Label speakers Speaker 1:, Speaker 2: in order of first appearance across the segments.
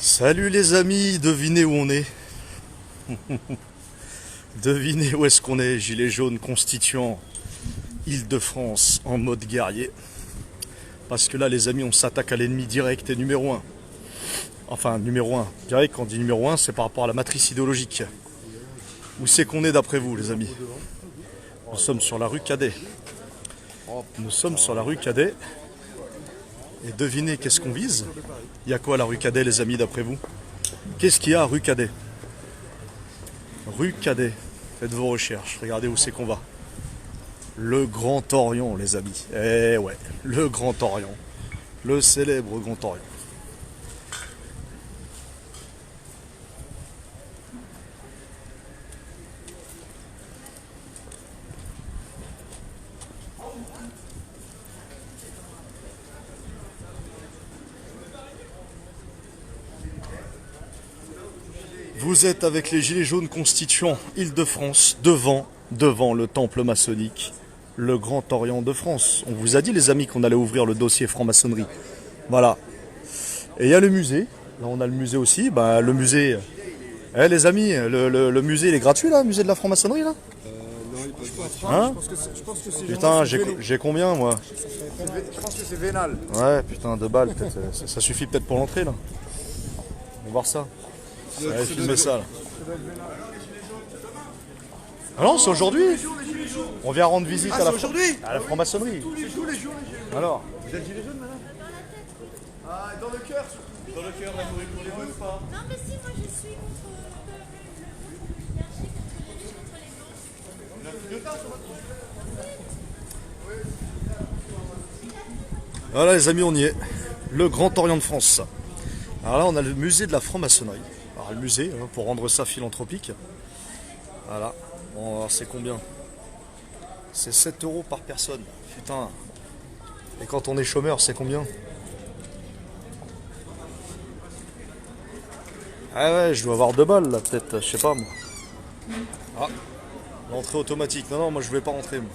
Speaker 1: Salut les amis, devinez où on est. Devinez où est-ce qu'on est, Gilets jaunes constituant Île-de-France en mode guerrier. Parce que là les amis, on s'attaque à l'ennemi direct et numéro 1. Enfin numéro 1, direct, quand on dit numéro 1, c'est par rapport à la matrice idéologique. Où c'est qu'on est d'après vous les amis? Nous sommes sur la rue Cadet. Nous sommes sur la rue Cadet. Et devinez qu'est-ce qu'on vise? Il y a quoi à la rue Cadet les amis d'après vous? Qu'est-ce qu'il y a à rue Cadet? Rue Cadet, faites vos recherches, regardez où c'est qu'on va. Le Grand Orient les amis. Eh ouais, le Grand Orient. Le célèbre Grand Orient. Vous êtes avec les Gilets jaunes constituant Île-de-France devant le temple maçonnique, le Grand Orient de France. On vous a dit les amis qu'on allait ouvrir le dossier franc-maçonnerie. Voilà. Et il y a le musée. Là on a le musée aussi. Bah, le musée. Eh les amis, le musée il est gratuit là, le musée de la franc-maçonnerie là?
Speaker 2: Non, il passe pas.
Speaker 1: Hein?
Speaker 2: Je pense que c'est
Speaker 1: Putain, j'ai combien moi?
Speaker 2: Je pense que c'est vénal.
Speaker 1: Ouais, putain, 2 balles peut-être. Ça suffit peut-être pour l'entrée là. On va voir ça. Allez, filmez ça là. Ah non, c'est aujourd'hui. On vient rendre visite à la franc-maçonnerie.
Speaker 2: Tous les jours.
Speaker 1: Alors,
Speaker 2: Vous êtes gilet jaune madame? Ah, dans le cœur.
Speaker 1: dans le cœur, la nourriture pour les bœufs ou pas?
Speaker 3: Non mais si, moi je suis contre le
Speaker 1: Voilà les amis, on y est. Le Grand Orient de France. Alors là, on a le musée de la franc-maçonnerie. Alors le musée, hein, pour rendre ça philanthropique. Voilà. Bon, alors c'est combien? C'est 7 € par personne. Putain. Et quand on est chômeur, c'est combien? Ah ouais, je dois avoir 2 balles là, peut-être, je sais pas moi. Ah, l'entrée automatique. Non, non, moi je voulais pas rentrer. Moi.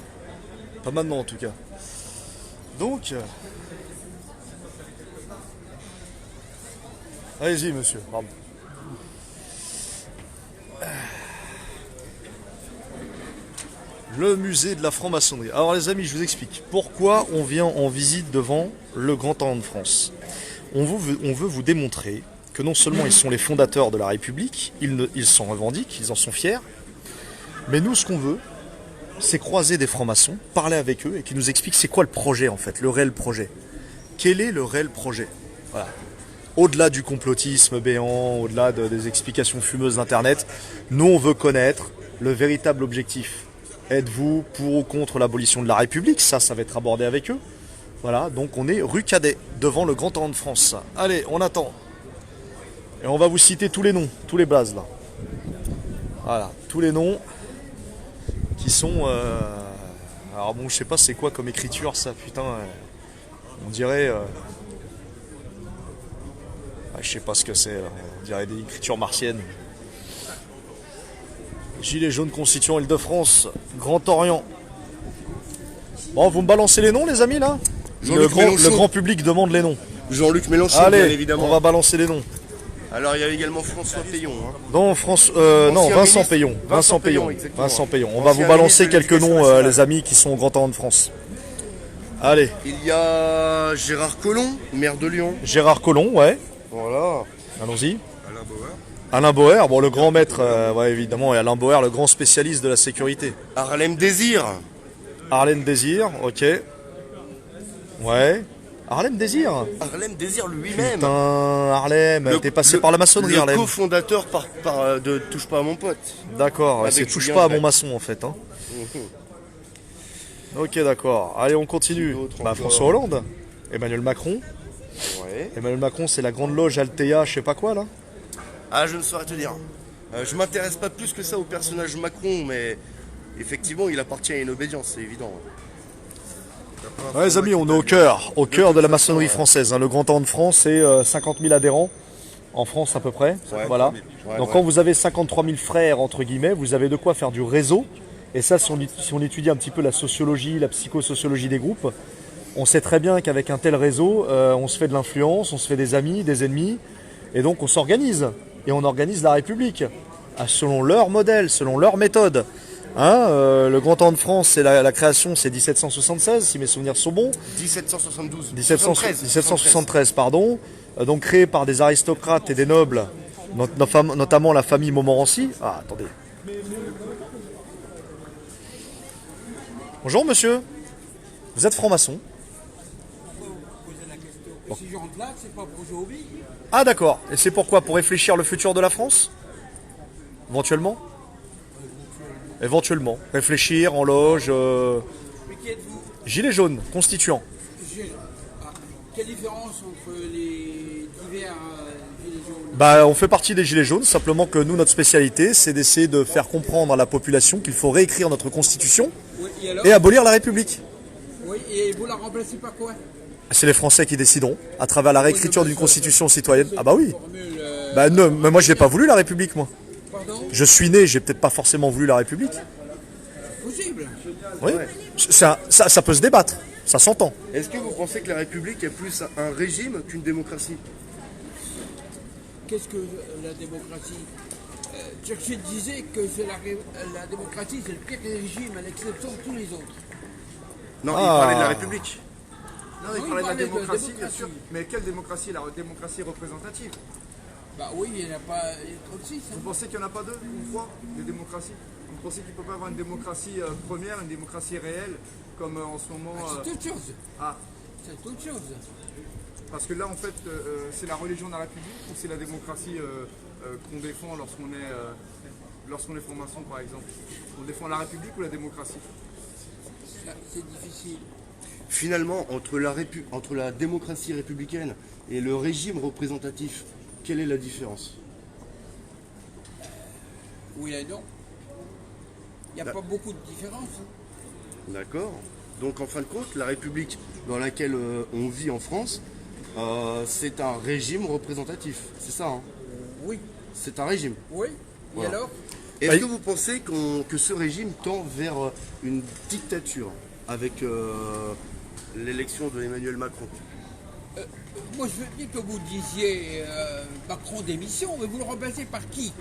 Speaker 1: Pas maintenant en tout cas. Donc, allez-y monsieur, pardon. Le musée de la franc-maçonnerie. Alors les amis, je vous explique. Pourquoi on vient en visite devant le Grand Orient de France? On veut vous démontrer que non seulement ils sont les fondateurs de la République, ils s'en revendiquent, ils en sont fiers, mais nous ce qu'on veut, c'est croiser des francs-maçons, parler avec eux et qu'ils nous expliquent c'est quoi le projet en fait, le réel projet. Quel est le réel projet? Voilà. Au-delà du complotisme béant, au-delà des explications fumeuses d'Internet, nous on veut connaître le véritable objectif. Êtes-vous pour ou contre l'abolition de la République? Ça va être abordé avec eux. Voilà, donc on est rue Cadet, devant le Grand Orient de France. Allez, on attend. Et on va vous citer tous les noms, tous les blazes là. Voilà, tous les noms qui sont... Alors bon, je sais pas c'est quoi comme écriture ça, putain. On dirait... je sais pas ce que c'est, là. On dirait des écritures martiennes. Gilets jaunes constituant Île-de-France, Grand Orient. Bon, vous me balancez les noms les amis là? Le grand public demande les noms.
Speaker 2: Jean-Luc Mélenchon,
Speaker 1: Allez,
Speaker 2: bien évidemment.
Speaker 1: on va balancer les noms.
Speaker 2: Alors il y a également François Payon. Hein.
Speaker 1: Non, non, Vincent
Speaker 2: ministre.
Speaker 1: Payon.
Speaker 2: Vincent Payon, exactement.
Speaker 1: Vincent Payon. On va
Speaker 2: Ancien
Speaker 1: vous balancer
Speaker 2: ministre de
Speaker 1: quelques noms,
Speaker 2: l'Éducation
Speaker 1: les amis, qui sont au Grand Orient de France. Allez,
Speaker 2: Il y a Gérard Collomb, maire de Lyon.
Speaker 1: Gérard Collomb, ouais.
Speaker 2: Voilà.
Speaker 1: Allons-y.
Speaker 2: Alain Bauer.
Speaker 1: Alain Bauer, bon, le grand maître, ouais, évidemment, et Alain Bauer, le grand spécialiste de la sécurité.
Speaker 2: Harlem Désir.
Speaker 1: Arlène Désir, ok. Ouais. Harlem Désir.
Speaker 2: Harlem Désir lui-même.
Speaker 1: Putain, Harlem, t'es passé par la maçonnerie,
Speaker 2: le
Speaker 1: Harlem.
Speaker 2: cofondateur de Touche pas à mon pote.
Speaker 1: D'accord,
Speaker 2: Avec
Speaker 1: c'est touche
Speaker 2: Julien
Speaker 1: pas à
Speaker 2: Drey.
Speaker 1: mon maçon en fait. Hein. Ok, d'accord. Allez, on continue.
Speaker 2: Qui d'autre
Speaker 1: Bah,
Speaker 2: encore
Speaker 1: François Hollande, Emmanuel Macron.
Speaker 2: Ouais.
Speaker 1: Emmanuel Macron, c'est la grande loge Altea, je sais pas quoi là.
Speaker 2: Ah, je ne saurais te dire. Je m'intéresse pas plus que ça au personnage Macron, mais effectivement, il appartient à une obédience, c'est évident.
Speaker 1: Ouais, les amis, on est au cœur de la maçonnerie française. Hein. Le Grand Orient de France, c'est 50 000 adhérents en France à peu près.
Speaker 2: Ouais.
Speaker 1: Voilà.
Speaker 2: Ouais,
Speaker 1: Donc
Speaker 2: ouais.
Speaker 1: quand vous avez 53 000 frères, entre guillemets, vous avez de quoi faire du réseau. Et ça, si on étudie un petit peu la sociologie, la psychosociologie des groupes, on sait très bien qu'avec un tel réseau, on se fait de l'influence, on se fait des amis, des ennemis. Et donc on s'organise. Et on organise la République. Selon leur modèle, selon leur méthode. Hein, le Grand Temps de France, c'est la création, c'est 1776, si mes souvenirs sont bons.
Speaker 2: 1772.
Speaker 1: 1773, pardon. Donc créé par des aristocrates et des nobles, notamment la famille Montmorency. Ah, attendez. Bonjour monsieur. Vous êtes franc-maçon?
Speaker 4: Si je rentre là, c'est pas pour jouer au billes.
Speaker 1: Ah d'accord. Et c'est pourquoi? Pour réfléchir le futur de la France? Éventuellement? Éventuellement. Réfléchir en loge.
Speaker 4: Mais qui êtes-vous?
Speaker 1: Gilet jaune, constituant.
Speaker 4: Quelle différence entre les divers gilets jaunes?
Speaker 1: Bah, on fait partie des Gilets jaunes, simplement que nous, notre spécialité, c'est d'essayer de faire comprendre à la population qu'il faut réécrire notre constitution
Speaker 4: Oui, et alors?
Speaker 1: et abolir la République.
Speaker 4: Oui, et vous la remplacez par quoi?
Speaker 1: C'est les Français qui décideront, à travers la réécriture d'une constitution citoyenne. Ah bah oui.
Speaker 4: Formule,
Speaker 1: Bah non, mais moi je n'ai pas voulu la République, moi.
Speaker 4: pardon?
Speaker 1: Je suis né, j'ai peut-être pas forcément voulu la République.
Speaker 4: Possible.
Speaker 1: Oui. Ça peut se débattre, ça s'entend.
Speaker 2: Est-ce que vous pensez que la République est plus un régime qu'une démocratie?
Speaker 4: Qu'est-ce que la démocratie? Churchill disait que c'est la démocratie, c'est le pire régime à l'exception de tous les autres.
Speaker 2: Non, il
Speaker 1: Ah.
Speaker 2: parlait de la République.
Speaker 5: Non, il
Speaker 4: Oui,
Speaker 5: parlait de la
Speaker 4: parlait de
Speaker 5: démocratie, bien
Speaker 4: démocratie.
Speaker 5: sûr. Mais quelle démocratie? La démocratie représentative.
Speaker 4: Bah oui, il n'y en a pas 36.
Speaker 5: Vous pensez qu'il n'y en a pas deux ou trois de démocratie? Vous pensez qu'il ne peut pas avoir une démocratie première, une démocratie réelle, comme en ce moment
Speaker 4: C'est autre chose.
Speaker 5: Ah,
Speaker 4: C'est autre chose.
Speaker 5: parce que là, en fait, c'est la religion de la République ou c'est la démocratie qu'on défend lorsqu'on est franc-maçon, par exemple? On défend la République ou la démocratie?
Speaker 4: C'est difficile.
Speaker 2: Finalement, entre la démocratie républicaine et le régime représentatif, quelle est la différence?
Speaker 4: Oui et non. Il n'y a pas beaucoup de différence.
Speaker 2: D'accord. Donc en fin de compte, la République dans laquelle on vit en France, c'est un régime représentatif. C'est ça, hein?
Speaker 4: Oui.
Speaker 2: C'est un régime.
Speaker 4: Oui. Et
Speaker 2: Voilà.
Speaker 4: alors?
Speaker 2: Est-ce
Speaker 1: Oui.
Speaker 2: que vous pensez que ce régime tend vers une dictature avec l'élection de Emmanuel Macron?
Speaker 4: Moi, je veux bien que vous disiez Macron démission, mais vous le remplacez par qui?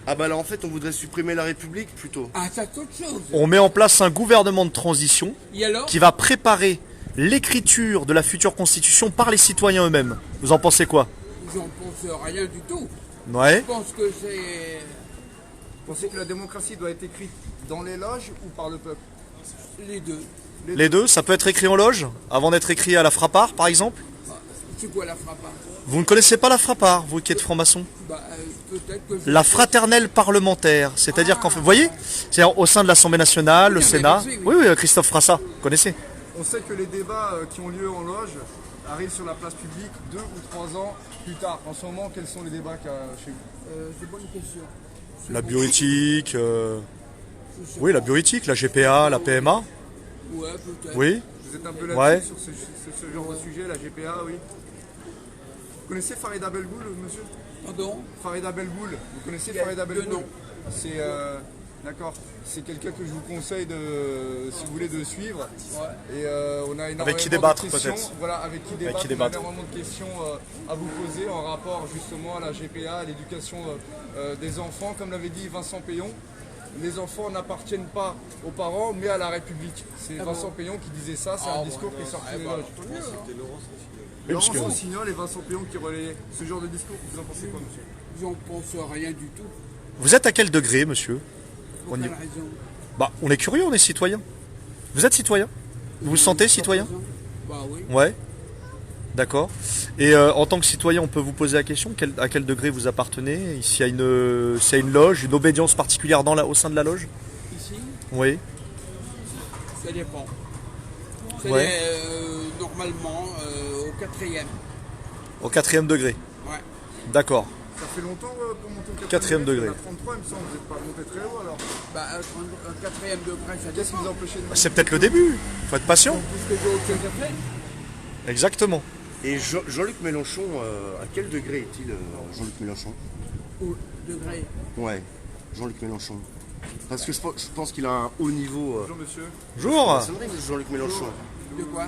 Speaker 2: Ah bah là en fait on voudrait supprimer la République plutôt.
Speaker 4: Ah, ça c'est autre chose.
Speaker 1: On met en place un gouvernement de transition
Speaker 4: Et alors?
Speaker 1: qui va préparer l'écriture de la future constitution par les citoyens eux-mêmes. Vous en pensez quoi?
Speaker 4: J'en pense rien du tout.
Speaker 1: Ouais.
Speaker 4: Je pense que c'est
Speaker 5: Vous pensez que la démocratie doit être écrite dans les loges ou par le peuple?
Speaker 4: les deux.
Speaker 1: Les deux, ça peut être écrit en loge, avant d'être écrit à la frappard, par exemple.
Speaker 4: C'est quoi la frappe?
Speaker 1: Vous ne connaissez pas la frappard, vous qui êtes franc-maçon?
Speaker 4: Bah, peut-être que je...
Speaker 1: La fraternelle parlementaire, c'est-à-dire qu'en fait, vous voyez, c'est au sein de l'Assemblée nationale, le
Speaker 4: Oui,
Speaker 1: Sénat.
Speaker 4: oui,
Speaker 1: Oui, oui, Christophe Frassa, vous connaissez.
Speaker 5: On sait que les débats qui ont lieu en loge arrivent sur la place publique 2 ou 3 ans plus tard. En ce moment, quels sont les débats qu'il y a chez vous?
Speaker 4: C'est une bonne question.
Speaker 1: La bioéthique,
Speaker 4: Je sais
Speaker 1: oui, la
Speaker 4: pas.
Speaker 1: bioéthique, la GPA, la PMA,
Speaker 4: Ouais, peut-être.
Speaker 1: oui.
Speaker 5: Vous êtes un peu
Speaker 1: Ouais.
Speaker 5: là-dessus sur ce genre de sujet, la GPA, oui. Vous connaissez Farida Belboul, monsieur?
Speaker 4: Pardon?
Speaker 5: Farida Belboul, vous connaissez
Speaker 4: Il y a
Speaker 5: Farida
Speaker 4: deux
Speaker 5: Belboul?
Speaker 4: noms.
Speaker 5: C'est d'accord. C'est quelqu'un que je vous conseille si vous voulez de suivre.
Speaker 4: Ouais.
Speaker 5: Et on a énormément
Speaker 1: Avec qui débattre,
Speaker 5: de questions.
Speaker 1: peut-être.
Speaker 5: Voilà, avec qui débattre.
Speaker 1: qui
Speaker 5: On a
Speaker 1: débattre.
Speaker 5: énormément de questions à vous poser en rapport justement à la GPA, à l'éducation des enfants. Comme l'avait dit Vincent Payon, les enfants n'appartiennent pas aux parents mais à la République. C'est Vincent Payon qui disait ça, c'est un discours qui est sorti des loges.
Speaker 1: Oui, parce
Speaker 5: Laurence
Speaker 1: que-
Speaker 5: Rossignol et Vincent Payon qui relaient ce genre de discours. Vous en pensez quoi, monsieur?
Speaker 4: J'en pense rien du tout.
Speaker 1: Vous êtes à quel degré, monsieur?
Speaker 4: Pour
Speaker 1: On y-
Speaker 4: quelle raison?
Speaker 1: Bah, on est curieux, on est citoyen. Vous êtes citoyen? Vous vous sentez citoyen?
Speaker 4: Bah oui.
Speaker 1: Ouais. D'accord. Et en tant que citoyen, on peut vous poser la question, à quel degré vous appartenez? S'il y a une loge, une obédience particulière au sein de la loge?
Speaker 4: Ici,
Speaker 1: Oui.
Speaker 4: ça dépend. C'est
Speaker 1: Ouais.
Speaker 4: normalement au quatrième.
Speaker 1: Au 4e degré.
Speaker 4: Ouais.
Speaker 1: D'accord.
Speaker 5: Ça fait longtemps pour monter au
Speaker 1: 4e degré.
Speaker 5: À 33, il me semble, vous n'êtes pas monté très haut alors.
Speaker 4: Bah, un quatrième degré, ça
Speaker 5: Qu'est-ce qui
Speaker 4: dépend.
Speaker 5: vous empêche de monter?
Speaker 1: C'est peut-être le début. Faut être patient.
Speaker 4: Puisque j'ai autre chose à faire.
Speaker 1: Exactement.
Speaker 2: Et Jean-Luc Mélenchon, à quel degré est-il Jean-Luc Mélenchon?
Speaker 4: Au degré.
Speaker 2: Ouais, Jean-Luc Mélenchon. Parce que je pense qu'il a un haut niveau.
Speaker 5: Bonjour monsieur.
Speaker 1: Bonjour.
Speaker 2: C'est vrai que Jean-Luc Mélenchon.
Speaker 4: De quoi?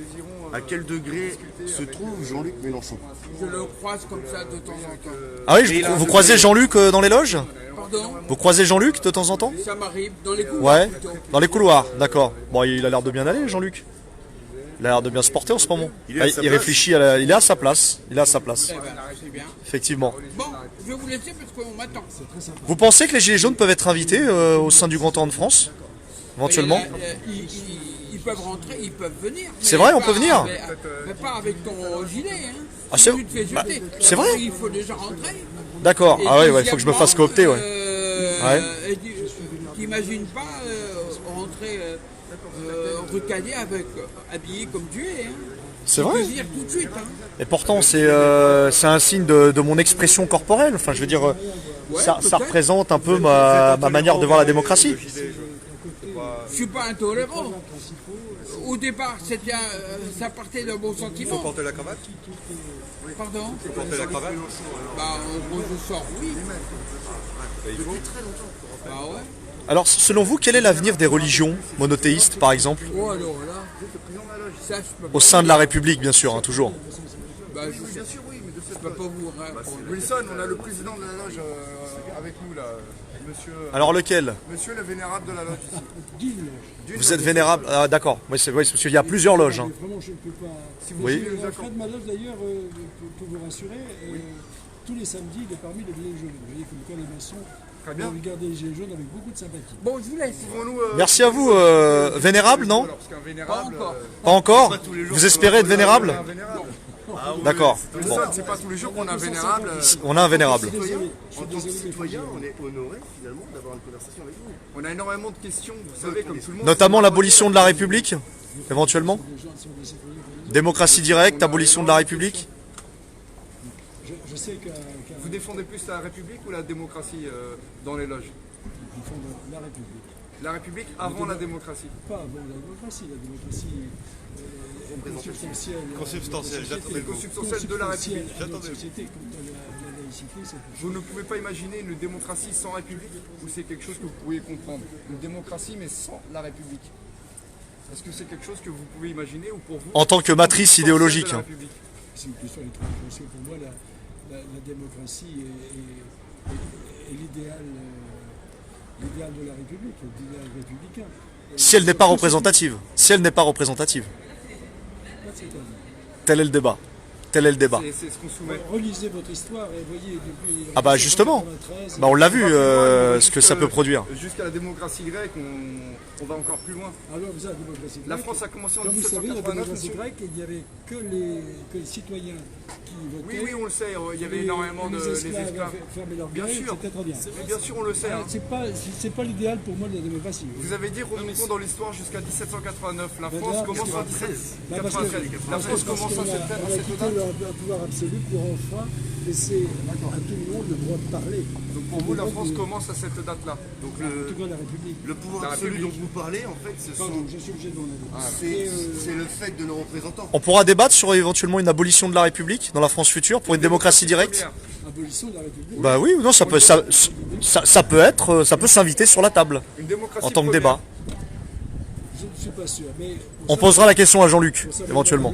Speaker 5: désirons.
Speaker 2: À quel degré
Speaker 5: discuter
Speaker 2: se
Speaker 5: avec,
Speaker 2: trouve Jean-Luc Mélenchon?
Speaker 4: Je le croise comme ça de temps en temps.
Speaker 1: Ah oui, vous croisez Jean-Luc dans les loges?
Speaker 4: Pardon?
Speaker 1: Vous croisez Jean-Luc de temps en temps?
Speaker 4: Ça m'arrive dans les couloirs
Speaker 1: Ouais,
Speaker 4: plutôt.
Speaker 1: dans les couloirs, d'accord. Bon, il a l'air de bien aller, Jean-Luc. Il a l'air de bien se porter en ce moment.
Speaker 2: Il est à sa place.
Speaker 1: réfléchit il est à sa place. Il est à sa place,
Speaker 4: Eh ben, c'est bien.
Speaker 1: effectivement.
Speaker 4: Bon, je vais vous laisser parce qu'on m'attend.
Speaker 1: Vous pensez que les Gilets jaunes peuvent être invités au sein du Grand Temps de France? Éventuellement?
Speaker 4: Et là, ils peuvent rentrer, ils peuvent venir.
Speaker 1: C'est
Speaker 4: mais
Speaker 1: vrai, on
Speaker 4: pas
Speaker 1: peut venir.
Speaker 4: Mais pas avec ton gilet. Hein.
Speaker 1: Ah, c'est-
Speaker 4: Tu te fais
Speaker 1: bah,
Speaker 4: jeter.
Speaker 1: c'est vrai.
Speaker 4: Il faut déjà rentrer.
Speaker 1: D'accord.
Speaker 4: Et
Speaker 1: Ah ouais, il faut que je me fasse coopter, ouais.
Speaker 4: Et t'imagines pas rentrer recadé avec habillé comme tu es. Hein.
Speaker 1: C'est
Speaker 4: Tu
Speaker 1: vrai.
Speaker 4: peux venir tout de suite. Hein.
Speaker 1: Et pourtant, c'est un signe de mon expression corporelle. Enfin, je veux dire, ça
Speaker 4: peut-être.
Speaker 1: représente un peu ma manière de voir la démocratie.
Speaker 4: Je suis pas intolérant. Au départ, ça partait d'un bon sentiment.
Speaker 6: Faut porter la cravate?
Speaker 4: Pardon.
Speaker 6: Faut porter la cravate?
Speaker 4: Bah, quand je sors, oui. Bah ouais.
Speaker 1: Alors, selon vous, quel est l'avenir des religions monothéistes, par exemple?
Speaker 4: Oh alors là, ça je peux pas.
Speaker 1: Au sein de la République, bien sûr, hein, toujours.
Speaker 4: Bah, je peux pas vous répondre.
Speaker 5: Wilson, on a le président de la loge avec nous là,
Speaker 1: Alors, lequel?
Speaker 5: monsieur le vénérable de la loge ici.
Speaker 1: Vous êtes vénérable? Ah, d'accord. Oui, c'est parce qu'il y a plusieurs loges. hein.
Speaker 7: Vraiment, je ne peux pas.
Speaker 5: Si vous
Speaker 1: Oui.
Speaker 5: voulez nous
Speaker 7: Fred Maloff, d'ailleurs, pour vous rassurer, tous les samedis, il est parmi les Gilets jaunes. Vous voyez, comme quoi les maçons
Speaker 5: Très bien.
Speaker 7: vont regarder les Gilets jaunes avec beaucoup de sympathie.
Speaker 4: Bon, je vous laisse.
Speaker 5: Pouvons-nous,
Speaker 1: Merci à vous, vénérable, non?
Speaker 5: alors, parce qu'un vénérable,
Speaker 4: Pas encore.
Speaker 1: Pas encore? Vous espérez être vénérable?
Speaker 5: un vénérable.
Speaker 1: D'accord. Bon,
Speaker 5: Wilson, c'est pas tous les jours qu'on a un vénérable.
Speaker 1: on a un vénérable.
Speaker 7: Désolé, je
Speaker 2: En
Speaker 7: suis
Speaker 2: tant que
Speaker 7: désolé, mais
Speaker 2: citoyen, on est honoré finalement d'avoir une conversation avec vous.
Speaker 5: On a énormément de questions, vous savez, comme tout le monde.
Speaker 1: Notamment l'abolition de la République, éventuellement?
Speaker 7: les gens sont des citoyens.
Speaker 1: Démocratie directe, abolition de la République?
Speaker 7: Je sais qu'un
Speaker 5: Vous défendez plus la République ou la démocratie dans les loges?
Speaker 7: ils font de la République.
Speaker 5: La République avant la démocratie.
Speaker 7: Pas avant la démocratie consubstantielle.
Speaker 6: Consubstantielle, j'attendais le mot.
Speaker 5: Consubstantielle de la République.
Speaker 7: J'attendais. Société comme la laïcité, c'est quelque chose.
Speaker 5: Vous ne pouvez pas imaginer une démocratie sans République ou c'est quelque chose que vous pouvez comprendre? Une démocratie mais sans la République. Est-ce que c'est quelque chose que vous pouvez imaginer ou pour vous?
Speaker 1: En tant que matrice idéologique.
Speaker 5: de la République.
Speaker 7: C'est une question étrange, parce que pour moi, la démocratie est l'idéal de la République, l'idéal républicain.
Speaker 1: Si elle n'est pas représentative. Si elle n'est pas représentative.
Speaker 7: Pas de cet avis.
Speaker 1: Tel est le débat. Tel est le débat.
Speaker 5: C'est ce qu'on soumet.
Speaker 7: Relisez votre histoire et voyez depuis.
Speaker 1: Ah bah justement.
Speaker 7: 1993,
Speaker 1: Bah on l'a vu, ce que ça peut produire.
Speaker 5: Jusqu'à la démocratie grecque, on va encore plus loin.
Speaker 7: alors vous avez la démocratie
Speaker 5: La
Speaker 7: grecque.
Speaker 5: France a commencé en
Speaker 7: Comme vous savez, la
Speaker 5: 1789.
Speaker 7: démocratie grecque, il n'y avait que les citoyens qui votaient.
Speaker 5: Oui, on le sait, il y avait
Speaker 7: Les-
Speaker 5: énormément de
Speaker 7: les esclaves
Speaker 5: esclaves.
Speaker 7: fermaient leur
Speaker 5: Bien
Speaker 7: gueule,
Speaker 5: sûr.
Speaker 7: c'était très bien.
Speaker 5: Mais bien sûr, on le sait. hein.
Speaker 7: C'est pas l'idéal pour moi de la démocratie.
Speaker 5: Vous avez dit remontons dans l'histoire jusqu'à 1789. La France
Speaker 7: D'accord,
Speaker 5: commence en
Speaker 7: parce que-
Speaker 5: 1793. La France commence à cette
Speaker 7: on a quitté
Speaker 5: date.
Speaker 7: le pouvoir absolu pour enfin laisser à tout le monde le droit de parler.
Speaker 5: Donc pour vous, la France commence à cette date-là.
Speaker 2: Donc
Speaker 7: En tout cas, la République.
Speaker 2: le pouvoir
Speaker 5: La
Speaker 2: absolu dont
Speaker 5: République.
Speaker 2: vous parlez, en fait,
Speaker 7: Pardon, je suis obligé de mon avis.
Speaker 2: c'est le fait de nos représentants.
Speaker 1: On pourra débattre sur éventuellement une abolition de la République dans la France future pour une démocratie directe?
Speaker 7: Abolition de la République.
Speaker 1: Bah oui ou non, ça peut ça peut s'inviter sur la table
Speaker 5: Une démocratie
Speaker 1: en tant que
Speaker 5: première.
Speaker 1: débat.
Speaker 7: Je ne suis pas sûr. Mais
Speaker 1: On posera la question à Jean-Luc éventuellement.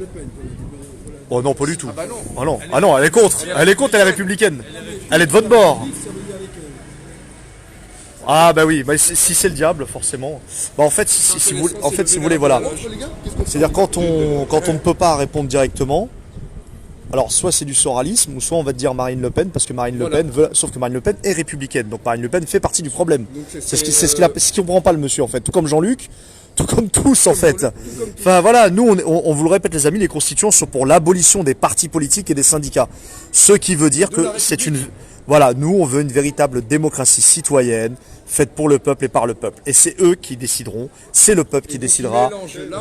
Speaker 1: Oh non, pas du tout.
Speaker 5: Bah non.
Speaker 1: Ah non, elle est contre. Elle est contre, elle est républicaine. Elle est de votre bord. Ah bah oui, bah, si c'est le diable, forcément. Bah en fait, si vous voulez, voilà. C'est-à-dire quand on ne peut pas répondre directement, alors soit c'est du soralisme, ou soit on va te dire Marine Le Pen, parce que Marine Le Pen veut, sauf que Marine Le Pen est républicaine, donc Marine Le Pen fait partie du problème. C'est ce qui comprend pas le monsieur en fait, tout comme Jean-Luc, tout comme tous en fait. Enfin voilà, nous on vous le répète les amis, les constituants sont pour l'abolition des partis politiques et des syndicats. Ce qui veut dire que c'est une... Voilà, nous on veut une véritable démocratie citoyenne, faite pour le peuple et par le peuple. Et c'est eux qui décideront, c'est le peuple qui décidera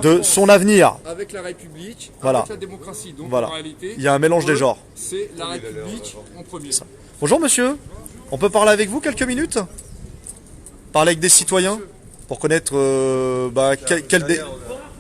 Speaker 1: de son avenir.
Speaker 5: Avec la République,
Speaker 1: Voilà.
Speaker 5: avec la démocratie. Donc
Speaker 1: Voilà.
Speaker 5: en réalité,
Speaker 1: Il y a un mélange des genres.
Speaker 5: c'est la République en premier.
Speaker 1: Bonjour monsieur, on peut parler avec vous quelques minutes? Parler avec des citoyens pour connaître quel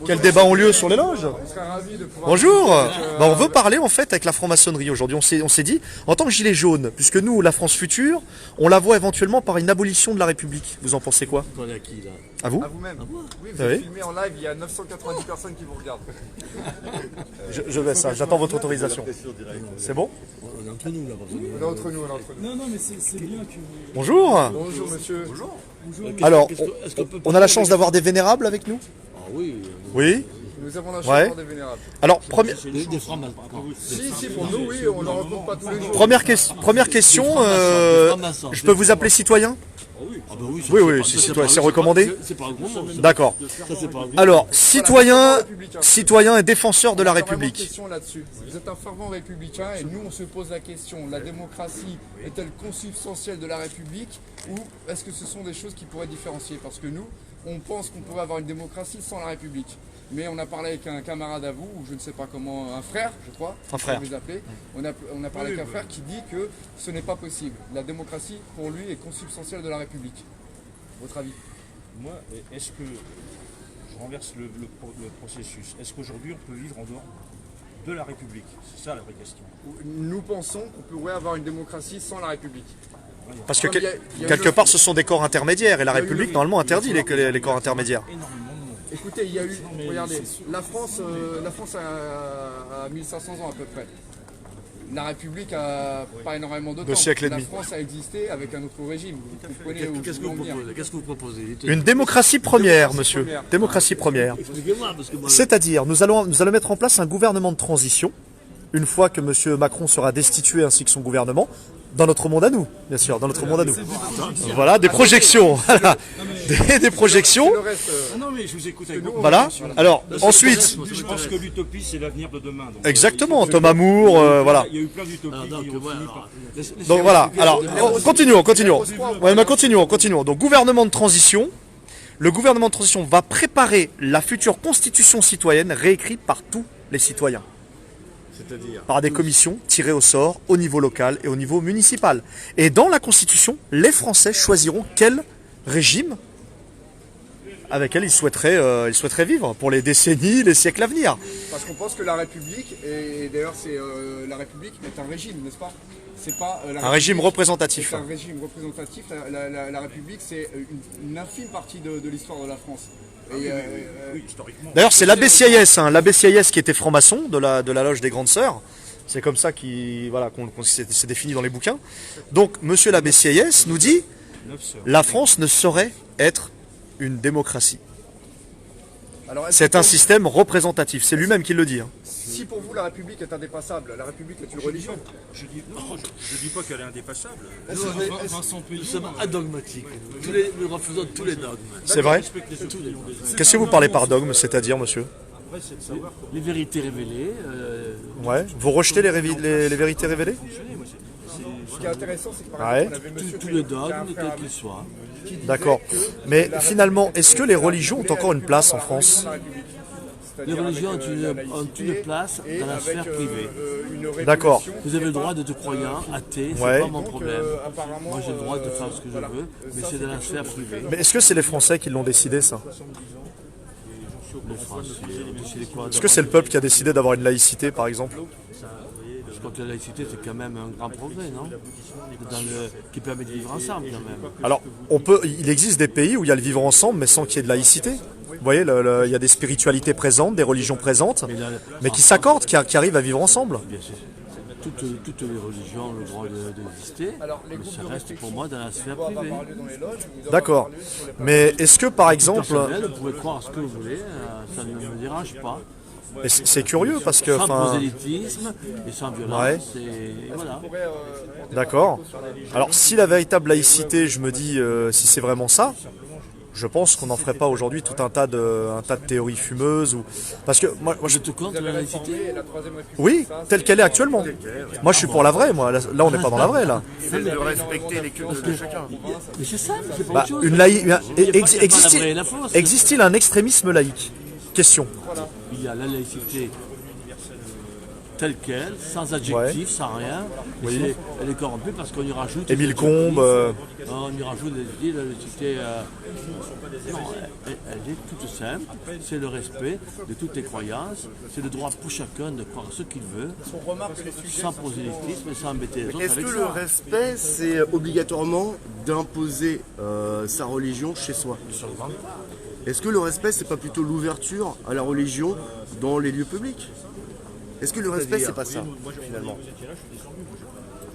Speaker 1: Quels débats ont lieu sur les loges?
Speaker 5: On serait ravis de pouvoir...
Speaker 1: Bonjour. On veut parler en fait avec la franc-maçonnerie aujourd'hui. On s'est dit, en tant que gilet jaune, puisque nous, la France future, on la voit éventuellement par une abolition de la République. Vous en pensez quoi?
Speaker 8: Attendez, à qui là?
Speaker 1: À vous?
Speaker 5: À vous-même. Oui, vous
Speaker 1: Ah oui.
Speaker 5: êtes filmé en live, il y a 990 personnes qui vous regardent.
Speaker 1: Je vais ça, j'attends votre autorisation. C'est bon?
Speaker 8: On est entre nous là, parce que-
Speaker 5: On est entre nous, on est entre nous.
Speaker 7: Non, non, mais c'est bien que.
Speaker 1: Bonjour.
Speaker 5: Bonjour monsieur. Bonjour.
Speaker 1: Alors,
Speaker 8: Est-ce qu'on peut
Speaker 1: on a la chance d'avoir des vénérables avec nous?
Speaker 8: Ah oui,
Speaker 1: Oui.
Speaker 5: Nous avons la chance
Speaker 1: Ouais.
Speaker 5: d'avoir des vénérables.
Speaker 1: Alors,
Speaker 8: des francs-maçons.
Speaker 5: Si, pour nous, oui, on n'en rencontre pas tous les jours.
Speaker 1: première question, je peux vous appeler citoyen?
Speaker 8: Ah bah oui,
Speaker 1: Oui, oui,
Speaker 8: ça,
Speaker 1: c'est
Speaker 8: pas-
Speaker 1: citoyen, c'est recommandé?
Speaker 8: C'est pas un gros mot.
Speaker 1: D'accord.
Speaker 8: Ça, c'est pas un gros
Speaker 1: Alors, citoyen,
Speaker 5: républicain.
Speaker 1: citoyen et défenseur de la
Speaker 5: On a vraiment une
Speaker 1: République.
Speaker 5: question là-dessus. Vous êtes un fervent républicain et nous on se pose la question, la démocratie est-elle consubstantielle de la République ou est-ce que ce sont des choses qui pourraient différencier? Parce que nous, on pense qu'on pourrait avoir une démocratie sans la République. Mais on a parlé avec un camarade à vous, ou je ne sais pas comment, un frère, je crois,
Speaker 1: Un frère.
Speaker 5: vous appelez. On a parlé avec un frère qui dit que ce n'est pas possible. La démocratie, pour lui, est consubstantielle de la République. Votre avis?
Speaker 9: Moi, est-ce que je renverse le processus? Est-ce qu'aujourd'hui on peut vivre en dehors de la République? C'est ça la vraie question.
Speaker 5: Nous pensons qu'on pourrait avoir une démocratie sans la République.
Speaker 1: Parce que
Speaker 5: Comme il y a
Speaker 1: quelque
Speaker 5: une-
Speaker 1: part, ce sont des corps intermédiaires et la
Speaker 5: Il y a eu-
Speaker 1: République, normalement, interdit les corps intermédiaires.
Speaker 5: Écoutez, il y a eu, regardez, la France a 1500 ans à peu près. La République a pas énormément de temps.
Speaker 1: siècles et
Speaker 5: La
Speaker 1: demi.
Speaker 5: France a existé avec un autre régime. Vous comprenez où
Speaker 8: Qu'est-ce
Speaker 5: je
Speaker 8: que
Speaker 5: veux en
Speaker 8: vous
Speaker 5: venir.
Speaker 8: proposez? Qu'est-ce que vous proposez?
Speaker 1: Une démocratie première, monsieur.
Speaker 5: première.
Speaker 1: Démocratie première.
Speaker 8: Expliquez-moi, parce que moi.
Speaker 1: C'est-à-dire, nous allons mettre en place un gouvernement de transition, une fois que monsieur Macron sera destitué ainsi que son gouvernement, dans notre monde à nous, bien sûr, dans notre monde à nous. Voilà, des projections. Voilà. Des projections.
Speaker 5: Le reste,
Speaker 9: Ah non, mais je vous écoute avec beaucoup.
Speaker 1: Voilà. Alors, ensuite,
Speaker 9: Je pense que l'utopie, c'est l'avenir de demain. Donc,
Speaker 1: exactement, Thomas Moore, voilà.
Speaker 9: Il y a eu plein d'utopies
Speaker 8: Alors,
Speaker 9: qui
Speaker 8: donc,
Speaker 9: ont
Speaker 8: voilà,
Speaker 9: fini par...
Speaker 8: alors, laisse-
Speaker 1: Donc voilà, alors, continuons. Ouais, mais continuons. Donc, gouvernement de transition. Le gouvernement de transition va préparer la future constitution citoyenne réécrite par tous les citoyens.
Speaker 8: C'est-à-dire.
Speaker 1: Par des commissions tirées au sort au niveau local et au niveau municipal. Et dans la Constitution, les Français choisiront quel régime avec lequel ils souhaiteraient vivre pour les décennies, les siècles à venir.
Speaker 5: parce qu'on pense que la République, et d'ailleurs c'est la République est un régime, n'est-ce pas? C'est pas la
Speaker 1: Un régime
Speaker 5: République
Speaker 1: représentatif.
Speaker 5: est un régime représentatif. La République, c'est une infime partie de l'histoire de la France. Et,
Speaker 9: Oui, historiquement.
Speaker 1: D'ailleurs, c'est l'abbé Sieyès, l'abbé Sieyès qui était franc-maçon de la loge des Grandes Sœurs. C'est comme ça qu'on s'est défini dans les bouquins. Donc, monsieur l'abbé Sieyès nous dit
Speaker 9: 9 sœurs.
Speaker 1: la France ne saurait être une démocratie.
Speaker 5: alors, est-ce
Speaker 1: C'est
Speaker 5: que
Speaker 1: un
Speaker 5: pour-
Speaker 1: système représentatif. C'est lui-même qui le dit. Hein.
Speaker 5: Si pour vous la République est indépassable, la République est une religion.
Speaker 9: Je dis pas qu'elle est indépassable.
Speaker 8: Nous, nous sommes adogmatiques. Nous refusons tous les dogmes.
Speaker 1: C'est vrai?
Speaker 9: Respecte les opinions des autres.
Speaker 1: Qu'est-ce que vous parlez par dogme, c'est-à-dire, monsieur?
Speaker 9: Après, c'est de savoir comment
Speaker 8: Les vérités révélées.
Speaker 1: Ouais. Vous rejetez les vérités révélées?
Speaker 9: fonctionner. Moi,
Speaker 5: Ce qui est intéressant, c'est que par
Speaker 1: Ouais.
Speaker 5: exemple, on avait monsieur
Speaker 8: tous
Speaker 5: Pellegrini,
Speaker 8: les
Speaker 5: qui a un
Speaker 8: dogmes,
Speaker 5: frère à
Speaker 8: quels
Speaker 5: lui,
Speaker 8: qu'ils soient.
Speaker 5: qui disait
Speaker 1: D'accord.
Speaker 5: que
Speaker 1: Mais
Speaker 5: la
Speaker 1: finalement,
Speaker 5: République
Speaker 1: est-ce que
Speaker 5: était
Speaker 1: les
Speaker 5: la
Speaker 1: religions ont
Speaker 5: République
Speaker 1: encore une
Speaker 5: la
Speaker 1: place en
Speaker 5: religion
Speaker 1: France?
Speaker 5: de la République.
Speaker 8: Les
Speaker 5: C'est-à-dire
Speaker 8: religions
Speaker 5: avec,
Speaker 8: ont
Speaker 5: la
Speaker 8: une
Speaker 5: laïcité
Speaker 8: place
Speaker 5: et
Speaker 8: dans la
Speaker 5: avec,
Speaker 8: sphère privée.
Speaker 5: une
Speaker 1: D'accord.
Speaker 5: régulation
Speaker 8: Vous avez le
Speaker 5: qui est
Speaker 8: droit
Speaker 5: pas,
Speaker 8: d'être croyant, athée, c'est
Speaker 1: Ouais.
Speaker 8: pas mon
Speaker 5: donc,
Speaker 8: problème.
Speaker 5: apparemment,
Speaker 8: Moi j'ai le droit de faire ce que
Speaker 5: voilà.
Speaker 8: je veux, mais
Speaker 5: Ça,
Speaker 8: c'est dans la
Speaker 5: quelque
Speaker 8: sphère
Speaker 5: chose de
Speaker 8: privée.
Speaker 5: très
Speaker 1: Mais est-ce que c'est les Français qui l'ont décidé, ça?
Speaker 8: Les Français, c'est quoi?
Speaker 1: Est-ce que c'est le peuple qui a décidé d'avoir une laïcité, par exemple?
Speaker 8: Je crois que la laïcité c'est quand même un grand progrès, non? Qui permet de vivre ensemble quand même.
Speaker 1: Alors, il existe des pays où il y a le vivre ensemble, mais sans qu'il y ait de laïcité. Vous voyez, il y a des spiritualités présentes, des religions présentes, mais qui s'accordent, qui arrivent à vivre ensemble.
Speaker 8: Bien sûr. Toutes les religions ont le droit d'exister,
Speaker 5: Alors, les
Speaker 8: mais
Speaker 5: groupes
Speaker 8: ça
Speaker 5: de
Speaker 8: reste pour moi dans la sphère
Speaker 5: doivent
Speaker 8: privée.
Speaker 5: avoir lieu dans les loges, vous doivez
Speaker 1: D'accord.
Speaker 5: avoir lieu sur les
Speaker 1: Mais est-ce que, par exemple,
Speaker 8: Personnel, vous pouvez croire ce que vous voulez, ça ne me dérange pas.
Speaker 1: et c'est curieux parce que,
Speaker 8: Sans
Speaker 1: enfin,
Speaker 8: prosélytisme et sans violence, et voilà.
Speaker 1: d'accord. Alors, si la véritable laïcité, je me dis, si c'est vraiment ça, je pense qu'on n'en ferait pas aujourd'hui tout un tas de théories fumeuses ou parce que moi je
Speaker 8: Je te compte la laïcité.
Speaker 5: la Troisième République.
Speaker 1: oui, telle qu'elle est actuellement. Moi, je suis pour la vraie. Moi, là, on n'est pas dans la vraie là.
Speaker 2: De respecter les cultes de chacun.
Speaker 8: Mais c'est ça, c'est pas
Speaker 1: Bah,
Speaker 8: autre chose.
Speaker 1: une laï-
Speaker 8: Il y a pas la vraie et la fausse.
Speaker 1: existe-t-il un extrémisme laïque? Question.
Speaker 8: Il y a la laïcité telle quelle, sans adjectif, sans rien.
Speaker 1: Oui.
Speaker 8: Elle est corrompue parce qu'on y rajoute...
Speaker 1: Émile
Speaker 8: des
Speaker 1: Combes,
Speaker 8: adjectifs. On y rajoute des cités... Non, elle est toute simple. C'est le respect de toutes les croyances. C'est le droit pour chacun de croire ce qu'il veut, sans prosélytisme et sans embêter les autres
Speaker 2: Est-ce
Speaker 8: avec
Speaker 2: que
Speaker 8: ça.
Speaker 2: le respect, c'est obligatoirement d'imposer sa religion chez soi? Est-ce que le respect, c'est pas plutôt l'ouverture à la religion dans les lieux publics? Est-ce que le respect, c'est pas ça, finalement?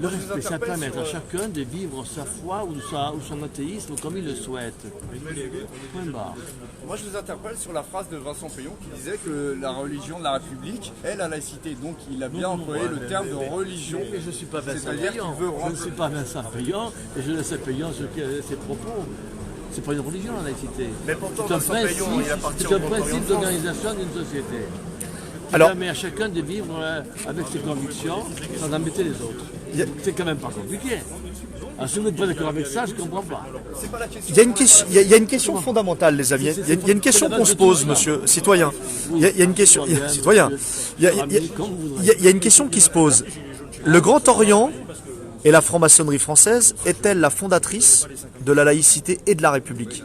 Speaker 8: Le respect, ça permet à chacun de vivre sa foi ou son athéisme comme il le souhaite. Point barre.
Speaker 5: Moi, je vous interpelle sur la phrase de Vincent Payon qui disait que la religion de la République est la laïcité. Donc, il a bien employé le terme de religion.
Speaker 8: Mais je ne suis pas Vincent
Speaker 5: C'est-à-dire
Speaker 8: Payon.
Speaker 5: qu'il veut
Speaker 8: Je ne suis pas Vincent Payon et je laisse Payon sur ses propos. C'est pas une religion la laïcité.
Speaker 2: Mais pourtant,
Speaker 8: C'est un
Speaker 2: Vincent Payon, il
Speaker 8: principe,
Speaker 2: appartient
Speaker 8: c'est un
Speaker 2: au Grand
Speaker 8: principe
Speaker 2: Orient de
Speaker 8: d'organisation d'une société. Qui
Speaker 1: Alors-
Speaker 8: permet à chacun de vivre avec ses convictions sans embêter les autres. C'est quand même pas compliqué. Alors, si vous n'êtes pas d'accord avec ça, je ne comprends pas.
Speaker 1: Il y a une question fondamentale, les amis. Il y a une question qu'on se pose, monsieur citoyen. Il y a une question, citoyen. Il y a une question qui se pose. Le Grand Orient et la franc-maçonnerie française est-elle la fondatrice de la laïcité et de la République?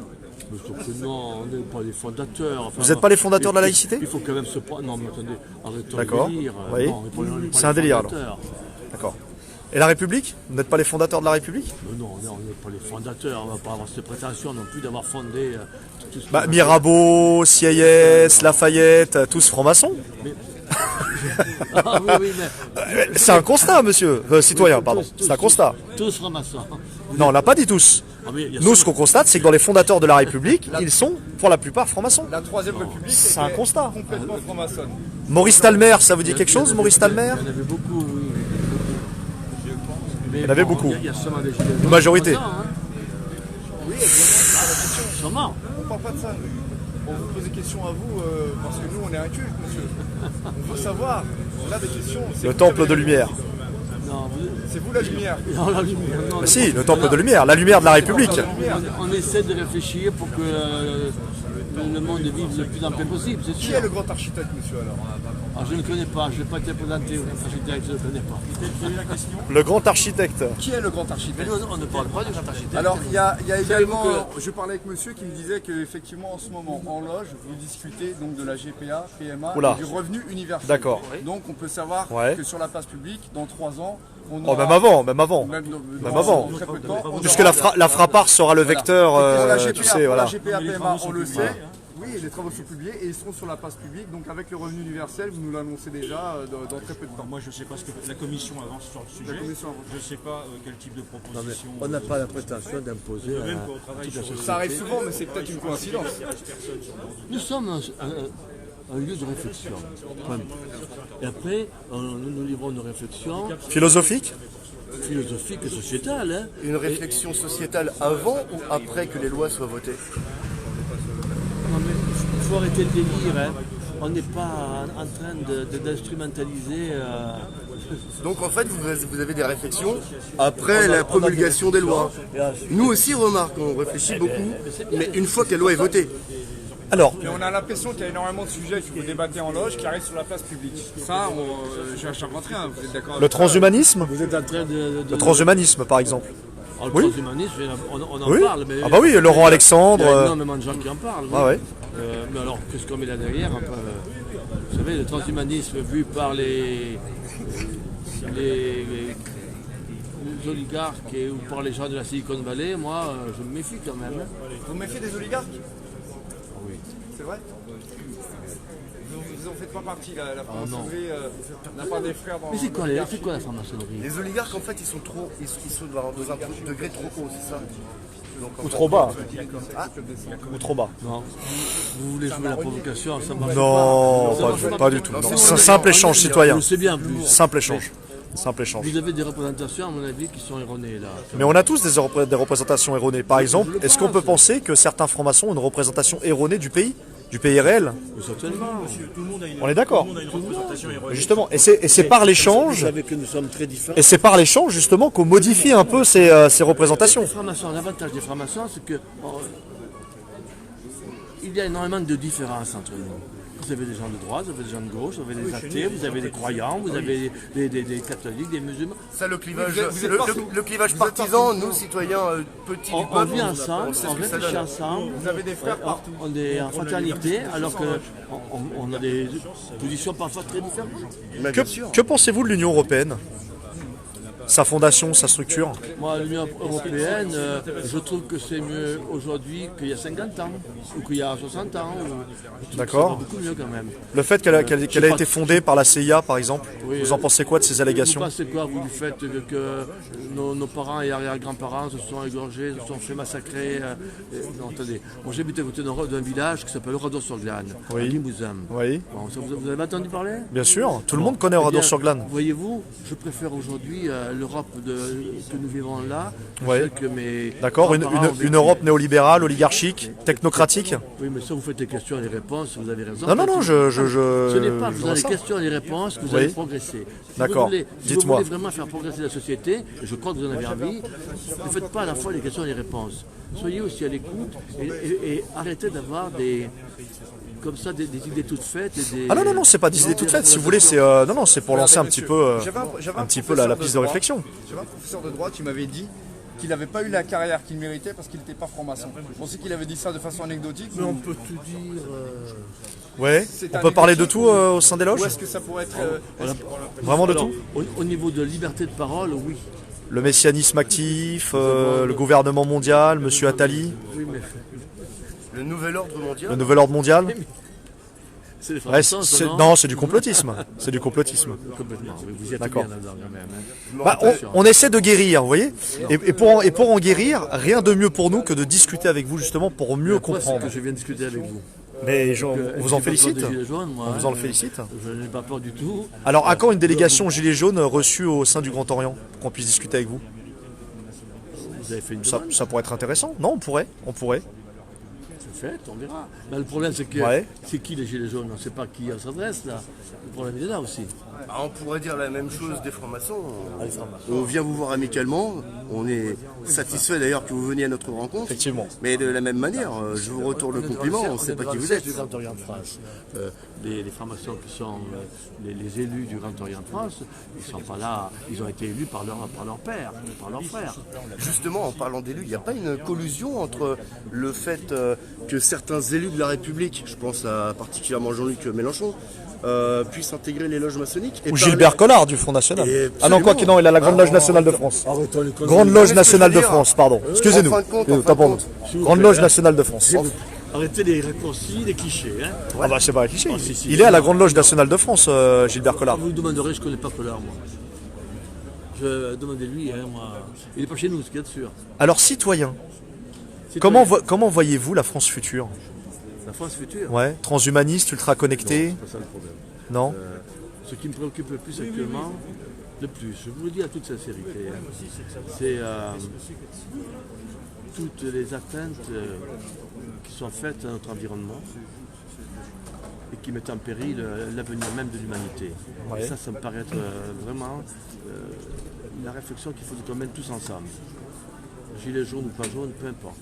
Speaker 8: Sauf que non, on n'est pas les fondateurs. Enfin,
Speaker 1: Vous n'êtes pas les fondateurs de la laïcité?
Speaker 8: Il faut quand même se prendre. Non, mais attendez, arrêtons
Speaker 1: D'accord.
Speaker 8: le délire.
Speaker 1: Oui.
Speaker 8: Non, on n'est pas
Speaker 1: C'est un
Speaker 8: les
Speaker 1: délire, alors.
Speaker 8: fondateurs.
Speaker 1: D'accord. Et la République? Vous n'êtes pas les fondateurs de la République?
Speaker 8: Mais non, on n'est pas les fondateurs. On ne va pas avoir cette prétention non plus d'avoir fondé tout ce qui-
Speaker 1: Mirabeau, Sieyès, Lafayette, tous francs-maçons?
Speaker 8: Ah oui, oui, mais
Speaker 1: C'est un constat, monsieur. Citoyen, pardon.
Speaker 8: Tous-
Speaker 1: C'est un constat.
Speaker 8: tous francs-maçons.
Speaker 1: Non, on l'a pas dit tous.
Speaker 8: Ah, mais il y a
Speaker 1: Nous,
Speaker 8: ça-
Speaker 1: ce qu'on constate, c'est que dans les fondateurs de la République, ils sont, pour la plupart, francs-maçons.
Speaker 5: La Troisième République
Speaker 1: C'est un
Speaker 5: était
Speaker 1: constat.
Speaker 5: complètement franc-maçonne.
Speaker 1: Maurice Talmer, ça vous dit quelque chose, Maurice Talmer?
Speaker 8: Il y en avait beaucoup, oui. Mais
Speaker 1: Il y en avait
Speaker 8: bon,
Speaker 1: beaucoup.
Speaker 8: Il y a seulement des gilets
Speaker 1: Une
Speaker 8: jaunes
Speaker 1: majorité.
Speaker 8: francs-maçons, hein.
Speaker 5: Oui, exactement.
Speaker 8: Sûrement.
Speaker 5: On parle pas de ça. On vous pose des questions à vous parce que nous, on est un culte, monsieur. On veut savoir. On a des questions. C'est
Speaker 1: Le
Speaker 5: vous
Speaker 1: temple
Speaker 5: qui avez
Speaker 1: de
Speaker 5: les
Speaker 1: lumière.
Speaker 8: Non,
Speaker 5: C'est vous la lumière.
Speaker 8: non, la lumière, non,
Speaker 1: Mais si, le temple de lumière, la lumière de la République.
Speaker 8: On essaie de réfléchir pour que le monde vive le plus en paix possible, c'est
Speaker 5: Qui
Speaker 8: sûr.
Speaker 5: est le grand architecte, monsieur, alors?
Speaker 8: Je ne le connais pas, je n'ai pas été présenté au grand architecte, je ne le connais pas.
Speaker 1: Le grand architecte.
Speaker 5: Qui est le grand architecte?
Speaker 8: Mais nous, on ne parle pas du grand architecte.
Speaker 5: Alors, il y a également,
Speaker 8: Savez-vous
Speaker 5: je parlais avec monsieur qui me disait qu'effectivement, en ce moment, en loge, vous discutez donc de la GPA, PMA,
Speaker 1: Oula.
Speaker 5: et du revenu universel.
Speaker 1: D'accord.
Speaker 5: Donc, on peut savoir
Speaker 1: Ouais.
Speaker 5: que sur la place publique, dans 3 ans, on
Speaker 1: Oh,
Speaker 5: aura...
Speaker 1: même avant, même avant.
Speaker 5: Même
Speaker 1: avant.
Speaker 5: très peu de temps, on
Speaker 1: Puisque
Speaker 5: aura-
Speaker 1: la Frappart sera le vecteur,
Speaker 5: Et pour la
Speaker 1: tu
Speaker 5: GPA,
Speaker 1: sais,
Speaker 5: pour
Speaker 1: voilà.
Speaker 5: la GPA, PMA, on le sait. Oui, les travaux sont publiés et ils seront sur la place publique. Donc avec le revenu universel, vous nous l'annoncez déjà dans très peu de temps.
Speaker 9: Moi, je ne sais pas ce que la commission avance sur le sujet.
Speaker 5: La commission avance.
Speaker 9: Je ne sais pas quel type de proposition.
Speaker 8: On n'a pas la prétention d'imposer
Speaker 9: De même
Speaker 8: à
Speaker 9: qu'au travail
Speaker 8: toute la
Speaker 9: sur le-
Speaker 8: société.
Speaker 5: Ça arrive souvent, mais c'est peut-être une coïncidence.
Speaker 8: Nous sommes un lieu de réflexion. Point. Et après, nous livrons nos réflexions
Speaker 1: Philosophique?
Speaker 8: philosophiques et sociétales. Hein.
Speaker 2: Une réflexion sociétale avant ou après que les lois soient votées?
Speaker 8: Non, mais il faut arrêter le délire. Hein. On n'est pas en train d'instrumentaliser.
Speaker 2: Donc en fait, vous avez des réflexions après la promulgation des lois. Nous aussi, remarque, on réfléchit beaucoup, mais une fois que la loi est votée.
Speaker 1: Alors,
Speaker 5: Mais on a l'impression qu'il y a énormément de sujets que vous débattez en loge qui arrivent sur la place publique. Ça, j'ai un rentré, hein, vous êtes d'accord
Speaker 1: le
Speaker 5: avec ça?
Speaker 1: transhumanisme?
Speaker 8: Vous êtes en train de.
Speaker 1: Le transhumanisme, par exemple.
Speaker 8: Alors, le
Speaker 1: Oui.
Speaker 8: transhumanisme, on en
Speaker 1: Oui.
Speaker 8: parle. Mais
Speaker 1: Ah bah oui, Laurent
Speaker 8: il y
Speaker 1: Alexandre.
Speaker 8: a énormément de gens qui en parlent. oui.
Speaker 1: Ah ouais.
Speaker 8: Mais alors, qu'est-ce qu'on met là derrière vous savez, le transhumanisme vu par les oligarques ou par les gens de la Silicon Valley, moi, je me méfie quand même. Hein.
Speaker 5: Vous méfiez des oligarques?
Speaker 8: Oui.
Speaker 5: C'est vrai? Vous en faites pas partie, la
Speaker 8: non.
Speaker 5: franc-maçonnerie n'a pas des frères dans
Speaker 8: Mais c'est quoi,
Speaker 5: l'oligarchie.
Speaker 8: la franc-maçonnerie?
Speaker 2: Les oligarques, en fait, ils sont dans un degré trop haut, c'est ça? Donc, en
Speaker 1: Ou
Speaker 2: fait,
Speaker 1: trop bas.
Speaker 2: Ah,
Speaker 1: Ou trop bas.
Speaker 8: Non. Vous voulez jouer la provocation, ça marche
Speaker 1: Non,
Speaker 8: pas.
Speaker 1: pas du tout. Non.
Speaker 2: c'est
Speaker 1: C'est un
Speaker 2: bon,
Speaker 1: simple échange
Speaker 8: Je
Speaker 1: citoyen.
Speaker 8: le sais bien en plus.
Speaker 1: Simple échange. Simple échange.
Speaker 8: Vous avez des représentations, à mon avis, qui sont erronées là.
Speaker 1: Mais on a tous des représentations erronées. Par exemple, est-ce qu'on peut penser que certains francs-maçons ont une représentation erronée du pays réel?
Speaker 8: Mais certainement.
Speaker 9: Tout le monde a une,
Speaker 1: On est d'accord.
Speaker 9: tout le monde a une représentation erronée.
Speaker 1: Justement, et c'est par
Speaker 8: Vous
Speaker 1: l'échange,
Speaker 8: savez que nous sommes très différents.
Speaker 1: et c'est par l'échange justement qu'on modifie un peu ces représentations.
Speaker 8: Les francs-maçons, l'avantage des francs-maçons, c'est que il y a énormément de différences entre nous. Vous avez des gens de droite, vous avez des gens de gauche, vous avez des athées, vous avez des croyants, vous avez des catholiques, des musulmans.
Speaker 2: Ça, le clivage,
Speaker 5: Vous êtes partout.
Speaker 2: le clivage
Speaker 5: Vous êtes
Speaker 2: partisan,
Speaker 5: partout.
Speaker 2: nous, citoyens petits du
Speaker 8: On
Speaker 2: peuple,
Speaker 8: vit ensemble,
Speaker 2: sait
Speaker 8: on
Speaker 2: ce que ça
Speaker 8: réfléchit
Speaker 2: donne.
Speaker 8: ensemble.
Speaker 5: Vous avez des frères partout.
Speaker 8: On est en fraternité, alors qu'on a des positions parfois très différentes.
Speaker 2: Mais bien sûr.
Speaker 1: Que pensez-vous de l'Union européenne? Sa fondation, sa structure?
Speaker 8: Moi, l'Union européenne, je trouve que c'est mieux aujourd'hui qu'il y a 50 ans, ou qu'il y a 60 ans.
Speaker 1: D'accord.
Speaker 8: C'est beaucoup mieux quand même.
Speaker 1: Le fait qu'elle a été fondée par la CIA, par exemple,
Speaker 8: Oui,
Speaker 1: vous en pensez quoi de ces
Speaker 8: Vous
Speaker 1: allégations?
Speaker 8: pensez quoi, vous, du fait que nos parents et arrière-grands-parents se sont égorgés, se sont fait massacrer non, attendez. Moi, j'habite à côté d'un village qui s'appelle Oradour-sur-Glane,
Speaker 1: Oui.
Speaker 8: à Limousin.
Speaker 1: Oui,
Speaker 8: Bon, ça, vous avez entendu parler?
Speaker 1: bien sûr. Tout le monde connaît
Speaker 8: Eh bien,
Speaker 1: Oradour-sur-Glane.
Speaker 8: Voyez-vous, je préfère aujourd'hui l'Europe que nous vivons là,
Speaker 1: Ouais.
Speaker 8: celle que mes
Speaker 1: D'accord,
Speaker 8: grands-parents ont vécue.
Speaker 1: une Europe néolibérale, oligarchique, technocratique?
Speaker 8: Oui, mais ça, vous faites les questions et les réponses, vous avez raison.
Speaker 1: Non, non, non,
Speaker 8: Ce n'est pas
Speaker 1: je
Speaker 8: dans
Speaker 1: vois
Speaker 8: les
Speaker 1: ça.
Speaker 8: questions et les réponses que vous
Speaker 1: Oui.
Speaker 8: allez progresser. Si
Speaker 1: D'accord.
Speaker 8: Si vous
Speaker 1: Dites-moi.
Speaker 8: voulez vraiment faire progresser la société, et je crois que vous en avez envie, ne faites pas à la fois les questions et les réponses. Soyez aussi à l'écoute et arrêtez d'avoir comme ça des idées toutes faites. Et des,
Speaker 1: Ah non, non, non, c'est pas des idées toutes faites. Si vous voulez, c'est non, non, c'est pour lancer un petit peu, la piste de réflexion.
Speaker 5: J'avais un professeur de droit qui m'avait dit qu'il n'avait pas eu la carrière qu'il méritait parce qu'il n'était pas franc-maçon. Je pensais qu'il avait dit ça de façon anecdotique.
Speaker 8: Mais on peut tout dire.
Speaker 1: Ouais.
Speaker 5: C'est
Speaker 1: On
Speaker 5: un
Speaker 1: peut parler de
Speaker 5: négatif
Speaker 1: tout au sein des loges?
Speaker 5: Ou est-ce que ça pourrait être...
Speaker 1: Vraiment de
Speaker 8: Alors,
Speaker 1: tout?
Speaker 8: au niveau de liberté de parole, oui.
Speaker 1: Le messianisme actif, le gouvernement mondial, Monsieur Attali,
Speaker 8: Oui, mais
Speaker 2: Le nouvel ordre mondial.
Speaker 1: le nouvel ordre mondial?
Speaker 8: c'est les
Speaker 1: Ouais,
Speaker 8: francs-maçons, ça,
Speaker 1: non, c'est du complotisme. C'est du complotisme.
Speaker 8: Complètement. Oui, vous y êtes
Speaker 1: D'accord.
Speaker 8: bien là-dedans quand même. Hein.
Speaker 1: Bah, on essaie de guérir, vous voyez, et pour en guérir, rien de mieux pour nous que de discuter avec vous justement pour mieux
Speaker 8: Pourquoi c'est
Speaker 1: comprendre.
Speaker 8: que je viens discuter avec vous.
Speaker 1: Mais on
Speaker 8: Que-
Speaker 1: vous en
Speaker 8: j'ai pas peur
Speaker 1: félicite.
Speaker 8: des gilets jaunes, moi,
Speaker 1: On vous en
Speaker 8: hein.
Speaker 1: félicite.
Speaker 8: Je n'ai pas peur du tout.
Speaker 1: Alors, à quand une délégation Gilets jaunes reçue au sein du Grand Orient pour qu'on puisse discuter avec vous?
Speaker 8: Vous avez fait une
Speaker 1: Ça,
Speaker 8: demande,
Speaker 1: ça pourrait être intéressant. Non, on pourrait.
Speaker 8: c'est fait, on verra. Mais le problème, c'est que
Speaker 1: Ouais.
Speaker 8: c'est qui les gilets jaunes? On ne sait pas qui s'adresse là. Le problème, il est là aussi.
Speaker 2: Ah, on pourrait dire la même chose des francs-maçons. On vient vous voir amicalement. On est satisfait d'ailleurs que vous veniez à notre rencontre.
Speaker 1: Effectivement.
Speaker 2: Mais de la même manière, je vous retourne le compliment. On ne sait pas qui vous êtes.
Speaker 8: Du Grand Orient de France. Les francs-maçons qui sont les élus du Grand Orient de France, ils ne sont pas là. Ils ont été élus par leur père, par leur frère.
Speaker 2: Justement, en parlant d'élus, il n'y a pas une collusion entre le fait que certains élus de la République, je pense à particulièrement Jean-Luc Mélenchon, puissent intégrer les loges maçonniques et
Speaker 1: Ou
Speaker 2: parler-
Speaker 1: Gilbert Collard du Front National.
Speaker 2: Et
Speaker 1: Ah non, quoi qu'il non, il a la Grande Loge Nationale de France. Grande Loge Nationale de France, pardon. Excusez-nous.
Speaker 2: En fin de compte,
Speaker 1: Tapons-nous. Grande Loge Nationale de France.
Speaker 8: Arrêtez les raccourcis, les clichés. Hein.
Speaker 1: Ah bah c'est pas un cliché.
Speaker 8: Ah, si,
Speaker 1: Il est à la Grande Loge Nationale de France, Gilbert Collard.
Speaker 8: Vous me demanderez, je ne connais pas Collard, moi. Demandez-lui, hein, moi. Il n'est pas chez nous, ce qu'il y a de sûr.
Speaker 1: Alors citoyen,
Speaker 8: C'est
Speaker 1: comment,
Speaker 8: toi,
Speaker 1: comment voyez-vous la France future?
Speaker 8: la France future.
Speaker 1: Ouais, transhumaniste, ultra connecté?
Speaker 8: C'est pas ça le problème.
Speaker 1: Non.
Speaker 8: Ce qui me préoccupe le plus actuellement, le plus, je vous le dis à toute sincérité, hein, c'est toutes les atteintes qui sont faites à notre environnement et qui mettent en péril l'avenir même de l'humanité.
Speaker 1: Ouais.
Speaker 8: Et ça me paraît être vraiment la réflexion qu'il faut qu'on mène tous ensemble. Gilets jaunes ou pas jaunes, peu importe.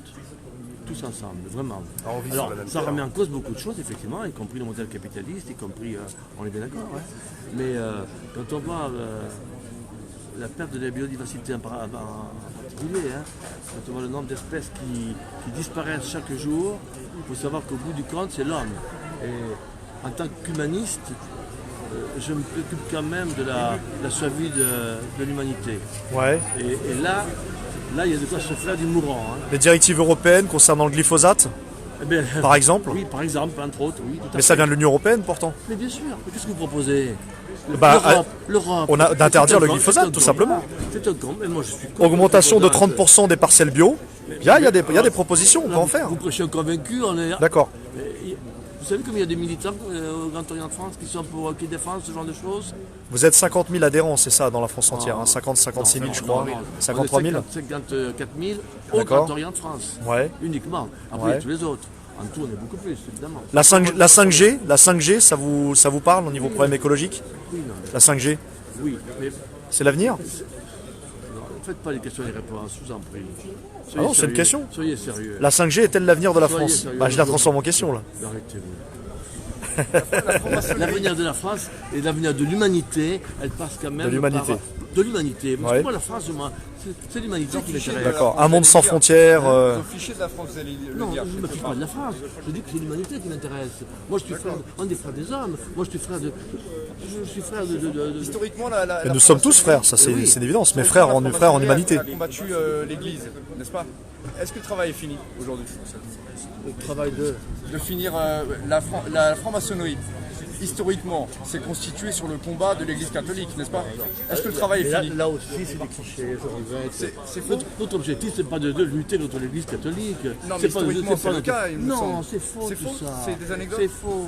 Speaker 8: Tous ensemble, vraiment.
Speaker 2: on vit sur
Speaker 8: Alors,
Speaker 2: la même
Speaker 8: ça
Speaker 2: terre.
Speaker 8: remet en cause beaucoup de choses, effectivement, y compris le modèle capitaliste, y compris, on est bien d'accord, ouais. Mais quand on voit la perte de la biodiversité en particulier, hein, quand on voit le nombre d'espèces qui disparaissent chaque jour, il faut savoir qu'au bout du compte, c'est l'homme. Et en tant qu'humaniste, je me préoccupe quand même de la survie de l'humanité.
Speaker 1: Ouais.
Speaker 8: Et là, il y a de quoi se faire du mourant. Hein.
Speaker 1: Les directives européennes concernant le glyphosate,
Speaker 8: Eh bien,
Speaker 1: par exemple?
Speaker 8: oui, par exemple, entre autres, oui. Tout à
Speaker 1: Mais ça
Speaker 8: fait.
Speaker 1: vient de l'Union européenne pourtant.
Speaker 8: Mais bien sûr, mais qu'est-ce que vous proposez?
Speaker 1: Bah,
Speaker 8: L'Europe.
Speaker 1: on a d'interdire le
Speaker 8: C'est un
Speaker 1: glyphosate,
Speaker 8: con,
Speaker 1: tout
Speaker 8: c'est un
Speaker 1: simplement.
Speaker 8: con. C'est un con, mais moi je suis contre
Speaker 1: Augmentation
Speaker 8: le
Speaker 1: de
Speaker 8: glyphosate.
Speaker 1: 30% des parcelles bio. Il y a des propositions, on peut en faire.
Speaker 8: Vous prêchez un convaincu, on est.
Speaker 1: D'accord.
Speaker 8: Vous savez combien il y a de militants au Grand Orient de France qui défendent ce genre de choses?
Speaker 1: Vous êtes 50 000 adhérents, c'est ça, dans la France entière. Hein, 56 000, je crois. 53 000.
Speaker 8: 54 000 au
Speaker 1: D'accord.
Speaker 8: Grand Orient de France.
Speaker 1: Ouais.
Speaker 8: Uniquement. Après, il y
Speaker 1: Ouais.
Speaker 8: a tous les autres. En tout, on est beaucoup plus, évidemment.
Speaker 1: La 5G, ça vous parle au niveau problème écologique?
Speaker 8: Oui, non,
Speaker 1: La 5G,
Speaker 8: oui, mais
Speaker 1: c'est l'avenir?
Speaker 8: non, ne faites pas les questions et les réponses, je vous en prie.
Speaker 1: Ah non, c'est une
Speaker 8: sérieux.
Speaker 1: question.
Speaker 8: Soyez sérieux.
Speaker 1: La 5G est-elle l'avenir de la
Speaker 8: Soyez
Speaker 1: France?
Speaker 8: sérieux.
Speaker 1: Bah, je la transforme en question là.
Speaker 8: Arrêtez-vous. L'avenir de la France et l'avenir de l'humanité, elle passe quand même
Speaker 1: De l'humanité.
Speaker 8: De l'humanité. Parce
Speaker 1: Ouais.
Speaker 8: que moi, la France, c'est l'humanité qui m'intéresse.
Speaker 1: D'accord. Un monde sans frontières.
Speaker 5: Ils ont fiché de la France, vous allez le
Speaker 8: Non,
Speaker 5: dire.
Speaker 8: je ne me fiche pas de la France. Je dis que c'est l'humanité qui m'intéresse. Moi, je suis frère, on est frères des hommes. Moi, je suis frère de. Je suis frère de.
Speaker 5: Historiquement,
Speaker 1: Mais nous sommes tous frères, ça c'est
Speaker 8: Oui.
Speaker 1: une évidence. Mes frères en humanité.
Speaker 5: a combattu l'Église, n'est-ce pas? Est-ce que le travail est fini aujourd'hui?
Speaker 8: Le travail de.
Speaker 5: De finir la franc-maçonnerie, historiquement, c'est constitué sur le combat de l'Église catholique, n'est-ce pas? Est-ce que le travail
Speaker 8: Mais
Speaker 5: est fini?
Speaker 8: là aussi, c'est des clichés.
Speaker 5: C'est faux.
Speaker 8: Notre objectif, c'est pas de lutter contre l'Église catholique.
Speaker 5: Non, mais
Speaker 8: C'est pas de-
Speaker 5: historiquement,
Speaker 8: c'est
Speaker 5: c'est
Speaker 8: pas
Speaker 5: le
Speaker 8: notre-
Speaker 5: cas, il me
Speaker 8: Non,
Speaker 5: semble.
Speaker 8: c'est faux
Speaker 5: C'est
Speaker 8: tout
Speaker 5: faux.
Speaker 8: ça.
Speaker 5: C'est des anecdotes.
Speaker 8: C'est faux.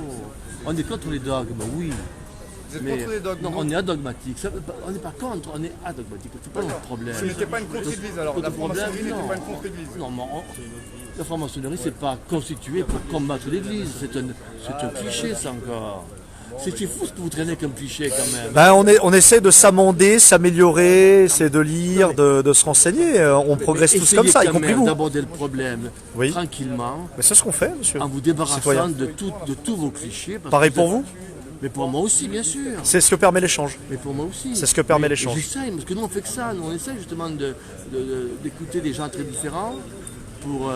Speaker 8: On est contre les dogmes, oui.
Speaker 5: Vous êtes
Speaker 8: Mais
Speaker 5: contre les dogmes?
Speaker 8: non, on est adogmatique. On n'est pas contre, on est adogmatique. C'est pas notre problème.
Speaker 5: Ce n'était pas une contre-église alors, la
Speaker 8: Notre problème,
Speaker 5: franc-maçonnerie n'était
Speaker 8: non.
Speaker 5: pas une contre-église.
Speaker 8: Non, mais la franc-maçonnerie, c'est pas constitué pour combattre l'Église. C'est un cliché, ça encore. C'est fou ce que vous traînez comme cliché quand même.
Speaker 1: Ben, on essaie de s'amender, s'améliorer, c'est de lire, de se renseigner. On progresse tous
Speaker 8: Essayez
Speaker 1: comme ça, y
Speaker 8: quand
Speaker 1: compris
Speaker 8: même
Speaker 1: vous.
Speaker 8: d'aborder le problème
Speaker 1: Oui.
Speaker 8: tranquillement,
Speaker 1: Mais c'est ce qu'on fait, monsieur.
Speaker 8: en vous débarrassant
Speaker 1: Citoyen.
Speaker 8: de tous vos clichés. parce
Speaker 1: Pareil
Speaker 8: que
Speaker 1: pour vous?
Speaker 8: Mais pour moi aussi, bien sûr.
Speaker 1: C'est ce que permet l'échange.
Speaker 8: Mais pour moi aussi.
Speaker 1: C'est ce que permet
Speaker 8: Mais
Speaker 1: l'échange.
Speaker 8: J'essaye, parce que nous on fait que ça. Nous on essaye justement d'écouter des gens très différents pour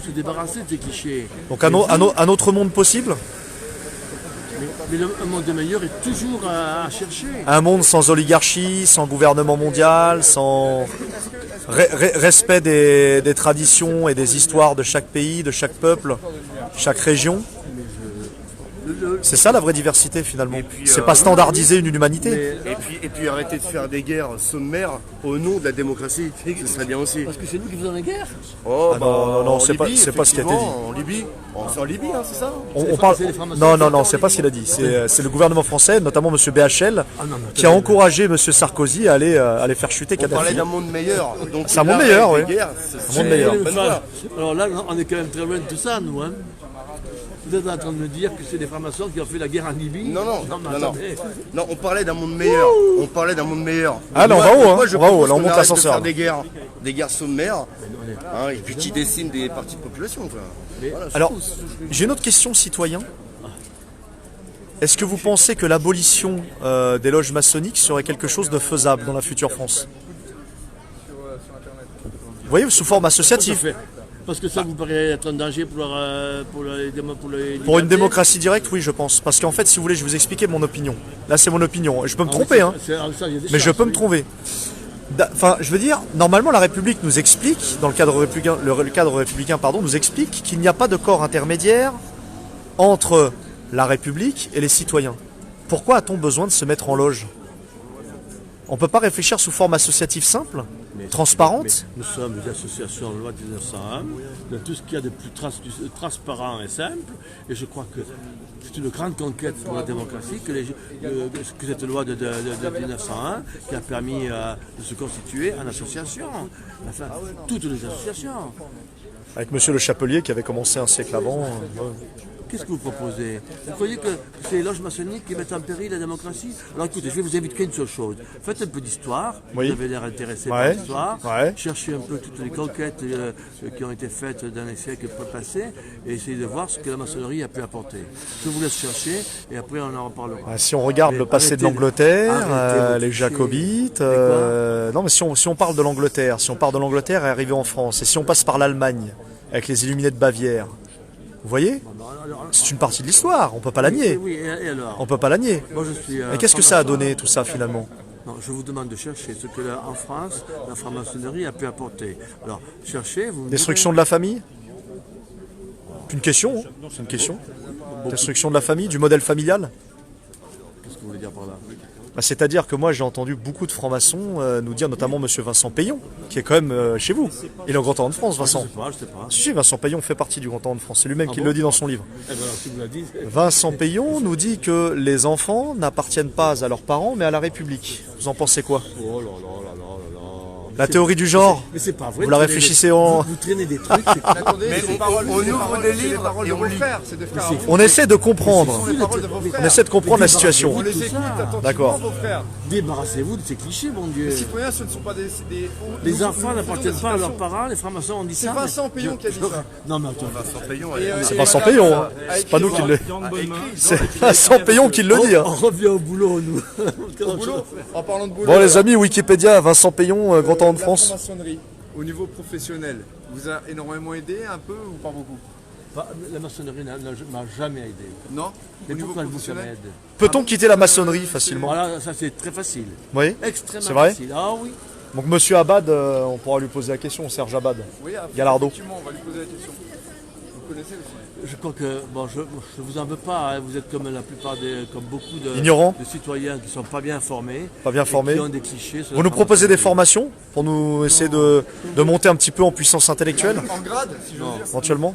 Speaker 8: se débarrasser de ces clichés.
Speaker 1: Donc un autre monde possible?
Speaker 8: Mais un monde meilleur est toujours à chercher.
Speaker 1: Un monde sans oligarchie, sans gouvernement mondial, sans respect des traditions et des histoires de chaque pays, de chaque peuple, chaque région. C'est ça la vraie diversité finalement. C'est pas standardiser une humanité.
Speaker 2: Et puis arrêter de faire des guerres sommaires au nom de la démocratie. Ce serait bien aussi.
Speaker 8: Parce que c'est nous qui faisons la guerre.
Speaker 2: Oh,
Speaker 1: Ah non,
Speaker 2: en
Speaker 1: c'est pas
Speaker 2: Libye,
Speaker 1: ce qui a été dit.
Speaker 2: effectivement, En Libye. Oh, c'est en Libye, hein, c'est ça?
Speaker 1: On parle.
Speaker 8: c'est les francs-maçons.
Speaker 1: Non, c'est pas ce qu'il a dit. C'est le gouvernement français, notamment M. BHL, qui a encouragé M. Sarkozy à aller faire chuter
Speaker 2: On parlait
Speaker 1: Kadhafi.
Speaker 2: d'un monde meilleur. Donc
Speaker 1: C'est un
Speaker 2: là,
Speaker 1: monde meilleur,
Speaker 2: avec
Speaker 1: oui.
Speaker 2: des guerres,
Speaker 1: Un monde meilleur.
Speaker 2: bonne voie.
Speaker 8: Alors là, on est quand même très loin de tout ça, nous. Hein. Vous êtes en train de me dire que c'est des francs-maçons qui ont fait la guerre en Libye?
Speaker 2: Non,
Speaker 8: mais
Speaker 2: non.
Speaker 8: attendez.
Speaker 2: Non, on parlait d'un monde meilleur. On parlait d'un monde meilleur.
Speaker 1: Ah, là, on
Speaker 2: Moi,
Speaker 1: va haut, hein.
Speaker 2: moi, je
Speaker 1: On va haut,
Speaker 2: propose
Speaker 1: là, on
Speaker 2: qu'on
Speaker 1: monte
Speaker 2: arrête de
Speaker 1: l'ascenseur,
Speaker 2: faire
Speaker 1: là.
Speaker 2: des guerres sommaires, hein, et puis qui déciment des parties de population. Quoi. Voilà, c'est
Speaker 1: Alors,
Speaker 2: tout.
Speaker 1: j'ai une autre question, citoyen. Est-ce que vous pensez que l'abolition des loges maçonniques serait quelque chose de faisable dans la future France? Vous voyez, sous forme
Speaker 8: Tout à
Speaker 1: associative.
Speaker 8: fait. Parce que ça vous paraît être un danger pour les
Speaker 1: Pour une
Speaker 8: libertés.
Speaker 1: démocratie directe, oui, je pense. Parce qu'en fait, si vous voulez, je vais vous expliquer mon opinion. Là, c'est mon opinion. Je peux me tromper, hein. Mais je peux me tromper. Enfin, je veux dire, normalement, la République nous explique, dans le cadre républicain, nous explique qu'il n'y a pas de corps intermédiaire entre la République et les citoyens. Pourquoi a-t-on besoin de se mettre en loge? On ne peut pas réfléchir sous forme associative simple, transparente?
Speaker 8: Nous sommes des associations de loi de 1901, de tout ce qu'il y a de plus transparent et simple, et je crois que c'est une grande conquête pour la démocratie que cette loi de 1901 qui a permis de se constituer en association, enfin toutes les associations.
Speaker 1: Avec Monsieur Le Chapelier qui avait commencé un siècle avant.
Speaker 8: Qu'est-ce que vous proposez? Vous croyez que c'est les loges maçonniques qui mettent en péril la démocratie? Alors écoutez, je vais vous inviter qu'à une seule chose. Faites un peu d'histoire,
Speaker 1: Oui.
Speaker 8: vous avez l'air intéressé
Speaker 1: Ouais.
Speaker 8: par l'histoire.
Speaker 1: Ouais.
Speaker 8: Cherchez un peu toutes les conquêtes qui ont été faites dans les siècles passés et essayez de voir ce que la maçonnerie a pu apporter. Je vous laisse chercher et après on en reparlera.
Speaker 1: Si on regarde
Speaker 8: Mais
Speaker 1: le passé
Speaker 8: arrêtez
Speaker 1: de l'Angleterre,
Speaker 8: arrêtez de
Speaker 1: les
Speaker 8: toucher.
Speaker 1: Jacobites,
Speaker 8: Mais
Speaker 1: non mais si on parle de l'Angleterre, si on part de l'Angleterre et arriver en France, et si on passe par l'Allemagne, avec les Illuminés de Bavière, vous voyez, c'est une partie de l'histoire, on peut pas la nier.
Speaker 8: Oui, et alors?
Speaker 1: On peut pas la nier.
Speaker 8: Moi, je suis,
Speaker 1: Mais qu'est-ce que ça a
Speaker 8: franc-maçon.
Speaker 1: donné tout ça finalement?
Speaker 8: Non, je vous demande de chercher ce que en France, la franc-maçonnerie a pu apporter. Alors, cherchez, vous me
Speaker 1: Destruction de la famille? C'est une question, hein. C'est une question. Destruction de la famille, du modèle familial?
Speaker 8: direz, qu'est-ce que vous voulez dire par là?
Speaker 1: Bah, c'est-à-dire que moi j'ai entendu beaucoup de francs-maçons nous dire, notamment Monsieur Vincent Payon, qui est quand même chez vous. Il est au Grand Orient de France, Vincent.
Speaker 8: Je sais pas.
Speaker 1: Si, Vincent Payon fait partie du Grand Orient de France. C'est lui-même qui
Speaker 8: bon
Speaker 1: le dit dans son livre.
Speaker 8: Eh ben, alors, si vous la dites,
Speaker 1: Vincent Payon nous dit que les enfants n'appartiennent pas à leurs parents, mais à la République. Vous en pensez quoi?
Speaker 8: oh là là là là là là.
Speaker 1: La théorie du genre,
Speaker 7: Mais c'est pas vrai.
Speaker 1: vous la
Speaker 7: traînez
Speaker 1: réfléchissez
Speaker 7: des-
Speaker 1: en...
Speaker 7: Vous traînez des trucs. c'est-
Speaker 5: Attendez,
Speaker 2: Mais
Speaker 5: c'est
Speaker 2: on-
Speaker 5: paroles-
Speaker 2: on
Speaker 5: c'est
Speaker 2: ouvre
Speaker 5: paroles-
Speaker 2: des
Speaker 5: c'est
Speaker 2: livres
Speaker 5: paroles
Speaker 2: et
Speaker 5: de
Speaker 2: on
Speaker 5: vos
Speaker 2: lit.
Speaker 5: frères, c'est des frères. à vous.
Speaker 1: On essaie de
Speaker 5: Ce
Speaker 1: comprendre.
Speaker 5: sont les paroles de vos
Speaker 1: On
Speaker 5: frères.
Speaker 1: essaie de comprendre la situation.
Speaker 5: On les
Speaker 7: Tout
Speaker 5: écoute
Speaker 7: ça.
Speaker 5: attentivement,
Speaker 1: D'accord.
Speaker 5: vos frères.
Speaker 7: Débarrassez-vous de ces clichés, mon Dieu.
Speaker 5: Les citoyens, ce ne sont pas des...
Speaker 7: Les
Speaker 5: nous-
Speaker 7: enfants
Speaker 5: nous
Speaker 7: n'appartiennent
Speaker 5: faisons
Speaker 7: pas à
Speaker 5: des
Speaker 7: leurs
Speaker 5: citations.
Speaker 7: parents, les francs-maçons ont dit
Speaker 5: C'est
Speaker 7: ça. mais-
Speaker 5: Vincent Payon qui a dit ça.
Speaker 7: Non, mais attends.
Speaker 2: Vincent Payon,
Speaker 1: C'est Vincent Payon, hein. C'est pas nous qui le... C'est Vincent Payon qui le dit, hein.
Speaker 7: On revient au boulot, nous.
Speaker 5: Au boulot, en parlant de boulot.
Speaker 1: Bon les amis, Wikipédia, Vincent Payon, Grand Temps de
Speaker 5: La
Speaker 1: France.
Speaker 5: franc-maçonnerie, au niveau professionnel, vous a énormément aidé un peu ou pas beaucoup?
Speaker 8: La maçonnerie m'a jamais aidé.
Speaker 5: Non?
Speaker 8: Mais
Speaker 5: Au niveau
Speaker 8: pourquoi elle vous
Speaker 5: professionnel?
Speaker 8: aide?
Speaker 1: Peut-on quitter la maçonnerie facilement?
Speaker 8: Voilà, ça c'est très facile.
Speaker 1: Vous voyez?
Speaker 8: Extrêmement
Speaker 1: C'est vrai?
Speaker 8: facile. Ah oui.
Speaker 1: Donc Monsieur Abad, on pourra lui poser la question, Serge Abad.
Speaker 5: Oui,
Speaker 1: Gallardo.
Speaker 5: effectivement, on va lui poser la question. Vous connaissez aussi?
Speaker 8: Je crois que, bon, je vous en veux pas, hein, vous êtes comme la plupart comme beaucoup
Speaker 1: Ignorants.
Speaker 8: de citoyens qui ne sont pas bien formés.
Speaker 1: Pas bien
Speaker 8: et
Speaker 1: formés.
Speaker 8: Qui ont des clichés. sur
Speaker 1: Vous
Speaker 8: la
Speaker 1: nous proposez des
Speaker 8: franc-maçonnerie.
Speaker 1: formations pour nous essayer de monter un petit peu en puissance intellectuelle,
Speaker 5: En grade, si je veux dire.
Speaker 1: éventuellement?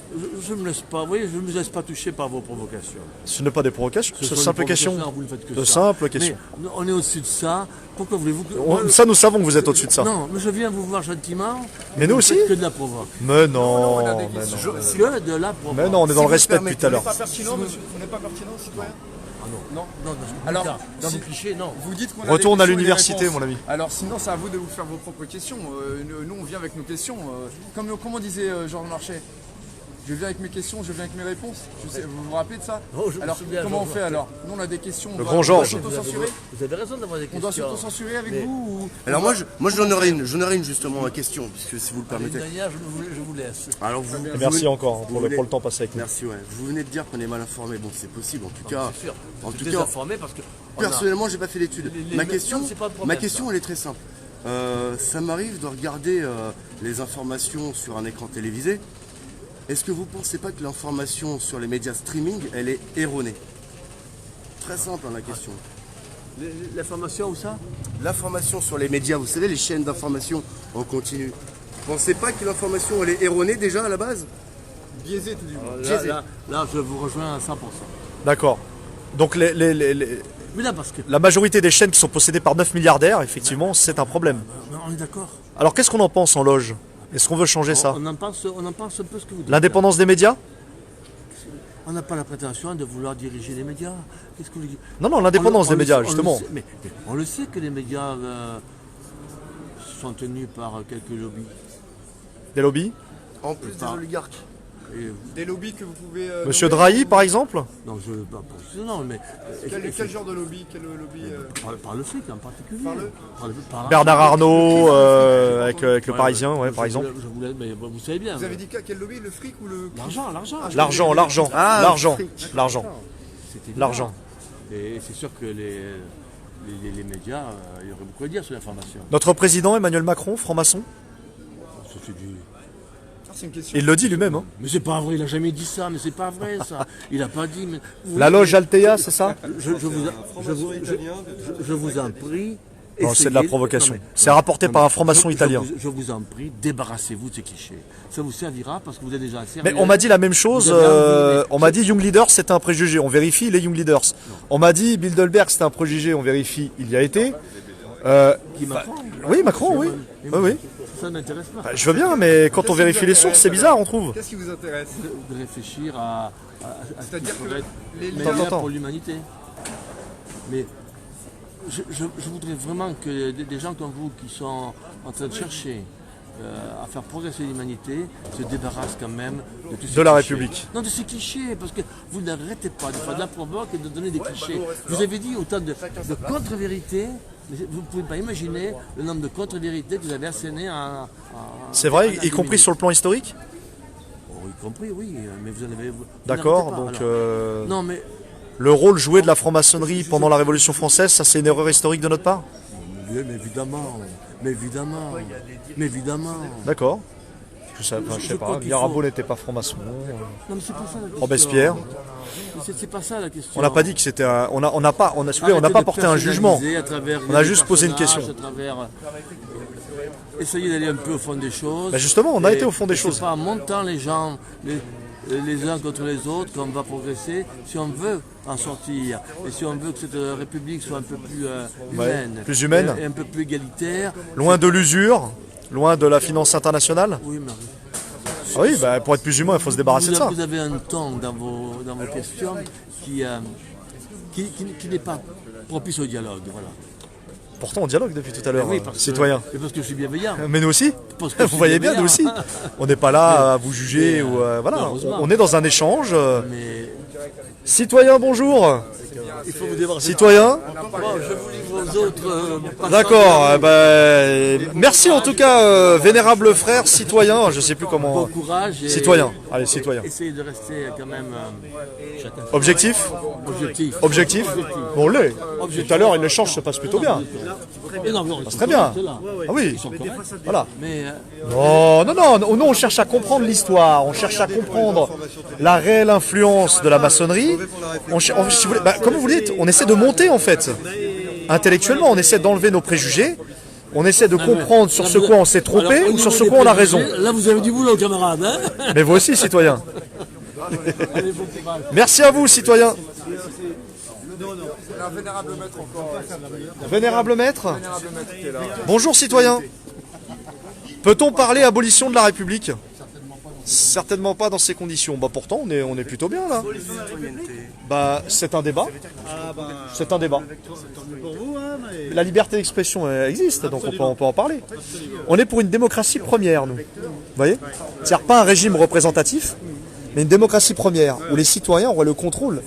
Speaker 8: Je me laisse pas, vous voyez, je ne me laisse pas toucher par vos provocations.
Speaker 1: Ce n'est pas des provocations,
Speaker 8: Ce
Speaker 1: c'est
Speaker 8: sont des
Speaker 1: simple question.
Speaker 8: provocations, vous ne faites que
Speaker 1: De
Speaker 8: ça.
Speaker 1: simples questions.
Speaker 8: Mais on est au-dessus de ça. Pourquoi voulez-vous que...
Speaker 1: Ça, nous savons que vous êtes au-dessus de ça.
Speaker 8: Non, mais je viens vous voir gentiment.
Speaker 1: Mais nous
Speaker 8: vous
Speaker 1: aussi.
Speaker 8: faites que de la provoque.
Speaker 1: Mais non,
Speaker 5: on a des
Speaker 1: mais non.
Speaker 5: questions.
Speaker 8: Que de la provoque.
Speaker 1: Mais non, on est dans le
Speaker 2: vous
Speaker 1: respect
Speaker 2: permettez,
Speaker 1: depuis tout à
Speaker 5: Vous
Speaker 1: l'heure.
Speaker 5: n'êtes pas pertinent, monsieur? Vous n'êtes pas pertinent, citoyen?
Speaker 8: Ah non.
Speaker 5: Non.
Speaker 8: Non,
Speaker 5: Alors,
Speaker 8: dans
Speaker 5: si-
Speaker 8: vos clichés, non.
Speaker 5: Vous dites qu'on a
Speaker 1: Retourne
Speaker 5: des
Speaker 1: à
Speaker 5: questions et des
Speaker 1: l'université,
Speaker 5: réponses.
Speaker 1: mon ami.
Speaker 5: Alors sinon, c'est à vous de vous faire vos propres questions. Nous, on vient avec nos questions. Comment disait Georges Marchais? Je viens avec mes questions, je viens avec mes réponses. Vous vous rappelez de ça?
Speaker 8: Oh, je me
Speaker 5: Alors,
Speaker 8: souviens,
Speaker 5: comment on
Speaker 8: Georges
Speaker 5: fait
Speaker 8: Marchais.
Speaker 5: alors? Nous, on a des questions.
Speaker 1: Le grand Georges.
Speaker 5: On doit s'autocensurer.
Speaker 8: Vous avez raison d'avoir des
Speaker 5: On doit
Speaker 8: questions.
Speaker 5: s'autocensurer avec
Speaker 8: Mais-
Speaker 5: vous ou...
Speaker 2: Alors moi j'en aurais une justement à question, puisque si vous le
Speaker 8: Allez,
Speaker 2: permettez.
Speaker 8: Daniel, je vous laisse.
Speaker 2: Alors vous,
Speaker 1: Et merci encore
Speaker 2: vous
Speaker 1: pour
Speaker 2: venez-
Speaker 1: le temps passé avec nous.
Speaker 2: Merci, ouais. Vous venez de dire qu'on est mal informé. Bon, c'est possible. En tout cas,
Speaker 8: C'est sûr.
Speaker 2: en
Speaker 8: Je
Speaker 2: tout
Speaker 8: suis
Speaker 2: cas,
Speaker 8: désinformé parce que... on a-
Speaker 2: personnellement, j'ai pas fait d'études.
Speaker 8: Les-
Speaker 2: Ma
Speaker 8: non,
Speaker 2: question,
Speaker 8: c'est pas le problème, ça.
Speaker 2: elle est très simple. Ça m'arrive de regarder les informations sur un écran télévisé. Est-ce que vous pensez pas que l'information sur les médias streaming, elle est erronée? Très simple hein, la question.
Speaker 8: L'information où ça?
Speaker 2: L'information sur les médias, vous savez, les chaînes d'information en continu. Vous pensez pas que l'information, elle est erronée déjà à la base?
Speaker 5: Biaisé tout du monde.
Speaker 8: Là, je vous rejoins à 100%.
Speaker 1: D'accord. Donc
Speaker 8: Mais là, parce que...
Speaker 1: la majorité des chaînes qui sont possédées par 9 milliardaires, effectivement, c'est un problème.
Speaker 8: On est d'accord.
Speaker 1: Alors qu'est-ce qu'on en pense en loge? Est-ce qu'on veut changer ça?
Speaker 8: On en pense un peu ce que vous dites.
Speaker 1: L'indépendance des médias?
Speaker 8: On n'a pas la prétention de vouloir diriger les médias. Qu'est-ce que vous dites?
Speaker 1: Non, non, l'indépendance des médias,
Speaker 8: on le
Speaker 1: justement.
Speaker 8: sait, mais on le sait que les médias sont tenus par quelques lobbies.
Speaker 1: Des lobbies?
Speaker 2: En plus des oligarques.
Speaker 8: Et,
Speaker 5: Des lobbies que vous pouvez...
Speaker 1: Monsieur
Speaker 5: nommer
Speaker 1: Drahi,
Speaker 5: ou-
Speaker 1: par exemple?
Speaker 8: non, non, mais
Speaker 5: Quel genre de lobby? Quel lobby
Speaker 8: par le fric en particulier.
Speaker 5: Par le-
Speaker 8: Par-
Speaker 1: Bernard Arnault, avec le Parisien, ouais, par exemple.
Speaker 8: Je voulais, mais vous savez bien.
Speaker 5: Vous avez dit quel lobby? Le fric ou le...
Speaker 8: L'argent.
Speaker 1: L'argent, l'argent,
Speaker 2: Ah,
Speaker 1: l'argent,
Speaker 2: fric.
Speaker 1: l'argent,
Speaker 8: C'est évident.
Speaker 1: l'argent.
Speaker 8: Et c'est sûr que les médias, il y aurait beaucoup à dire sur l'information.
Speaker 1: Notre président Emmanuel Macron, franc-maçon,
Speaker 8: Ça, c'est du-
Speaker 5: Ah, c'est une question.
Speaker 1: il le dit lui-même. Hein.
Speaker 8: Mais c'est pas vrai, il a jamais dit ça, mais c'est pas vrai ça. Il a pas dit. Mais...
Speaker 1: La loge Altea, c'est ça?
Speaker 8: Je vous en prie.
Speaker 1: Non, c'est de la
Speaker 8: essayez-
Speaker 1: provocation.
Speaker 8: non, mais-
Speaker 1: C'est rapporté
Speaker 8: non,
Speaker 1: par
Speaker 8: mais
Speaker 1: un franc-maçon italien.
Speaker 8: Je vous en prie, débarrassez-vous de ces clichés. Ça vous servira parce que vous êtes déjà assez.
Speaker 1: Mais on m'a dit la même chose,
Speaker 8: Vous avez envie, mais-
Speaker 1: on m'a dit Young Leaders c'était un préjugé, on vérifie les Young Leaders. On m'a dit Bilderberg c'était un préjugé, on vérifie, il y a été.
Speaker 8: Qui Macron
Speaker 1: Oui, Macron, oui. Oui, oui.
Speaker 8: Ça ne m'intéresse pas.
Speaker 1: Bah, je veux bien, mais quand on vérifie les sources, c'est bizarre, on trouve.
Speaker 5: Qu'est-ce qui vous intéresse?
Speaker 8: De réfléchir à ce qui
Speaker 5: C'est-à-dire que
Speaker 8: pourrait être
Speaker 5: les
Speaker 8: meilleur
Speaker 1: Attends.
Speaker 8: pour l'humanité. Mais je voudrais vraiment que des gens comme vous qui sont en train de chercher à faire progresser l'humanité se débarrassent quand même de tous ces
Speaker 1: De la
Speaker 8: clichés.
Speaker 1: République.
Speaker 8: Non, de ces clichés, parce que vous n'arrêtez pas de faire de la provoque et de donner des clichés. Vous avez dit autant de contre-vérités, mais vous ne pouvez pas imaginer le nombre de contre-vérités que vous avez assénées à...
Speaker 1: C'est vrai, y compris sur le plan historique?
Speaker 8: Oh, y compris, oui, mais vous en avez... vous
Speaker 1: D'accord,
Speaker 8: n'arrêtez pas,
Speaker 1: donc
Speaker 8: alors. Non, mais...
Speaker 1: le rôle joué de la franc-maçonnerie pendant la Révolution française, ça c'est une erreur historique de notre part?
Speaker 8: Mais évidemment, mais évidemment, mais évidemment.
Speaker 1: D'accord. Je sais
Speaker 8: Je
Speaker 1: pas,
Speaker 8: crois qu'il
Speaker 1: Mirabeau
Speaker 8: faut-
Speaker 1: n'était pas franc-maçon.
Speaker 8: Non, mais c'est pas ça la question.
Speaker 1: Robespierre.
Speaker 8: Mais c'est pas ça la question.
Speaker 1: On n'a pas dit que c'était un... On n'a pas, on n'a pas porté un jugement. On a juste posé une question.
Speaker 8: Essayez d'aller un peu au fond des choses.
Speaker 1: Bah justement, on a
Speaker 8: Et-
Speaker 1: été au fond des
Speaker 8: et
Speaker 1: choses.
Speaker 8: C'est pas en montant les gens les uns contre les autres qu'on va progresser. Si on veut en sortir et si on veut que cette République soit un peu plus humaine,
Speaker 1: plus humaine.
Speaker 8: et un peu plus égalitaire,
Speaker 1: Loin de l'usure, Loin de la finance internationale?
Speaker 8: Oui, mais
Speaker 1: Ah oui, bah, pour être plus humain, il faut se débarrasser de ça.
Speaker 8: vous avez un ton dans vos questions qui n'est pas propice au dialogue. Voilà.
Speaker 1: Pourtant, on dialogue depuis tout à l'heure,
Speaker 8: Oui, parce que-
Speaker 1: citoyen.
Speaker 8: et parce que je suis bienveillant.
Speaker 1: Mais nous aussi.
Speaker 8: Parce que je
Speaker 1: Vous
Speaker 8: suis
Speaker 1: voyez bien, nous
Speaker 8: bienveillant.
Speaker 1: aussi. On n'est pas là à vous juger ou voilà.
Speaker 8: heureusement.
Speaker 1: On est dans un échange.
Speaker 8: Mais
Speaker 1: Citoyen, bonjour.
Speaker 8: il faut vous débarrasser.
Speaker 1: Citoyen.
Speaker 8: Bon, je vous livre aux autres. Passants.
Speaker 1: D'accord. Merci en tout cas, vénérable frère, citoyen. Je sais plus comment.
Speaker 8: Bon courage. Et
Speaker 1: Citoyen. Allez, citoyen.
Speaker 8: essayez de rester quand même
Speaker 1: Objectif.
Speaker 8: objectif.
Speaker 1: Objectif. Bon, on l'est. Tout à l'heure, l'échange se passe plutôt bien.
Speaker 8: Et non, non, ils sont
Speaker 1: Très bien.
Speaker 8: corrects, là.
Speaker 1: Ah oui.
Speaker 8: Ils sont corrects.
Speaker 1: Voilà.
Speaker 8: Mais
Speaker 1: Non, on cherche à comprendre l'histoire, on cherche à comprendre la réelle influence de la maçonnerie. Si vous voulez, comme vous dites, on essaie de monter en fait. Intellectuellement, on essaie d'enlever nos préjugés, on essaie de comprendre sur ce quoi on s'est trompé
Speaker 8: alors,
Speaker 1: ou sur
Speaker 8: au
Speaker 1: ce
Speaker 8: niveau
Speaker 1: quoi on
Speaker 8: des
Speaker 1: a raison.
Speaker 8: préjugés, là, vous avez du boulot, camarade. Hein.
Speaker 1: Mais vous aussi, citoyen.
Speaker 8: Allez, bon courage.
Speaker 1: Merci à vous, citoyen.
Speaker 5: Un vénérable maître encore.
Speaker 1: Vénérable maître.
Speaker 5: Vénérable maître qui est là.
Speaker 1: Bonjour, citoyen. Peut-on parler abolition de la République? Certainement pas dans ces conditions. Bah pourtant, on est plutôt bien là. Bah c'est un débat. C'est un débat. La liberté d'expression elle existe, donc on peut en parler. On est pour une démocratie première, nous. Vous voyez? C'est-à-dire pas un régime représentatif, mais une démocratie première, où les citoyens auraient le contrôle,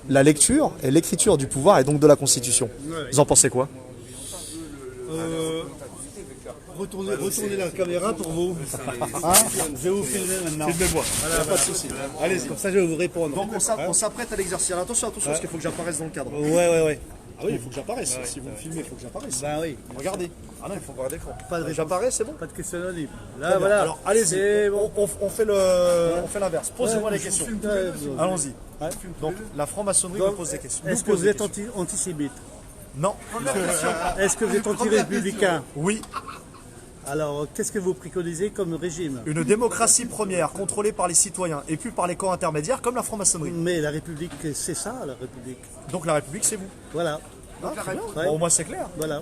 Speaker 1: la lecture et l'écriture du pouvoir et donc de la Constitution. Vous en pensez quoi?
Speaker 10: Retournez la caméra pour vous. Je vais vous filmer maintenant.
Speaker 1: Filmez-moi.
Speaker 10: Voilà, pas de souci. Allez-y. Comme ça, je vais vous répondre.
Speaker 1: Donc on s'apprête à l'exercice. Alors, attention, parce qu'il faut que j'apparaisse dans le cadre.
Speaker 10: Ouais.
Speaker 1: Ah oui, il faut que j'apparaisse. Si vous me filmez, il faut que j'apparaisse.
Speaker 10: Bah oui.
Speaker 1: Regardez. Ah non, il faut voir l'écran.
Speaker 10: Pas de réponse.
Speaker 1: J'apparais, c'est bon.
Speaker 10: Pas de question anonyme.
Speaker 1: Très
Speaker 10: Là,
Speaker 1: bien.
Speaker 10: voilà.
Speaker 1: Alors, allez-y.
Speaker 10: C'est bon.
Speaker 1: On fait l'inverse. Posez-moi les questions. Allons-y. Donc, la franc-maçonnerie me pose des questions.
Speaker 10: Est-ce que vous êtes antisémite?
Speaker 1: Non.
Speaker 10: Est-ce que vous êtes anti-républicain?
Speaker 1: Oui.
Speaker 10: Alors, qu'est-ce que vous préconisez comme régime?
Speaker 1: Une démocratie première, contrôlée par les citoyens et puis par les camps intermédiaires, comme la franc-maçonnerie.
Speaker 10: Mais la République, c'est ça, la République.
Speaker 1: Donc, la République, c'est vous.
Speaker 10: Voilà.
Speaker 1: Ah, très bien.
Speaker 10: Ouais.
Speaker 1: Bon, au moins, c'est clair.
Speaker 10: Voilà.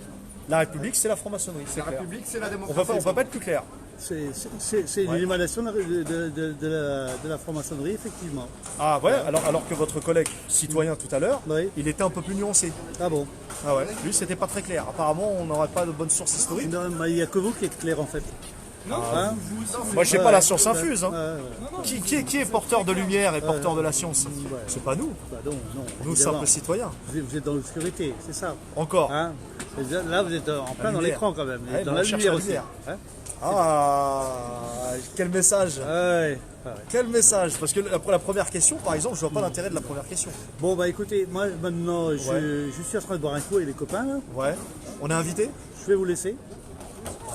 Speaker 1: La République, c'est la franc-maçonnerie. C'est
Speaker 5: La
Speaker 1: clair.
Speaker 5: République, c'est la
Speaker 1: On
Speaker 5: démocratie.
Speaker 1: ne peut pas être plus clair.
Speaker 10: C'est une émanation de la franc-maçonnerie, effectivement.
Speaker 1: Ah ouais, alors que votre collègue citoyen tout à l'heure,
Speaker 10: Oui.
Speaker 1: il était un peu plus nuancé.
Speaker 10: Ah bon?
Speaker 1: Ah ouais, lui c'était pas très clair. Apparemment on n'aurait pas de bonnes sources historiques.
Speaker 10: Non, mais il n'y a que vous qui êtes clair, en fait. Hein?
Speaker 1: Moi je sais pas la science infuse. Hein.
Speaker 10: Ouais.
Speaker 1: Qui est porteur de lumière et porteur de la science? C'est pas nous,
Speaker 10: Bah non,
Speaker 1: nous
Speaker 10: évidemment.
Speaker 1: simples citoyens.
Speaker 10: Vous êtes dans l'obscurité, c'est ça.
Speaker 1: Encore.
Speaker 10: Hein? Là, vous êtes en plein dans
Speaker 1: lumière.
Speaker 10: l'écran quand même. Vous
Speaker 1: Ouais,
Speaker 10: êtes dans
Speaker 1: mais
Speaker 10: la
Speaker 1: on cherche
Speaker 10: lumière
Speaker 1: la
Speaker 10: aussi.
Speaker 1: lumière.
Speaker 10: Hein?
Speaker 1: Ah, quel message.
Speaker 10: Ouais.
Speaker 1: Quel message. Parce que pour la première question par exemple, je vois pas l'intérêt de la première question.
Speaker 10: Bon, bah écoutez, moi maintenant, je suis en train de boire un coup avec les copains. Là.
Speaker 1: Ouais. On est invité?
Speaker 10: Je vais vous laisser.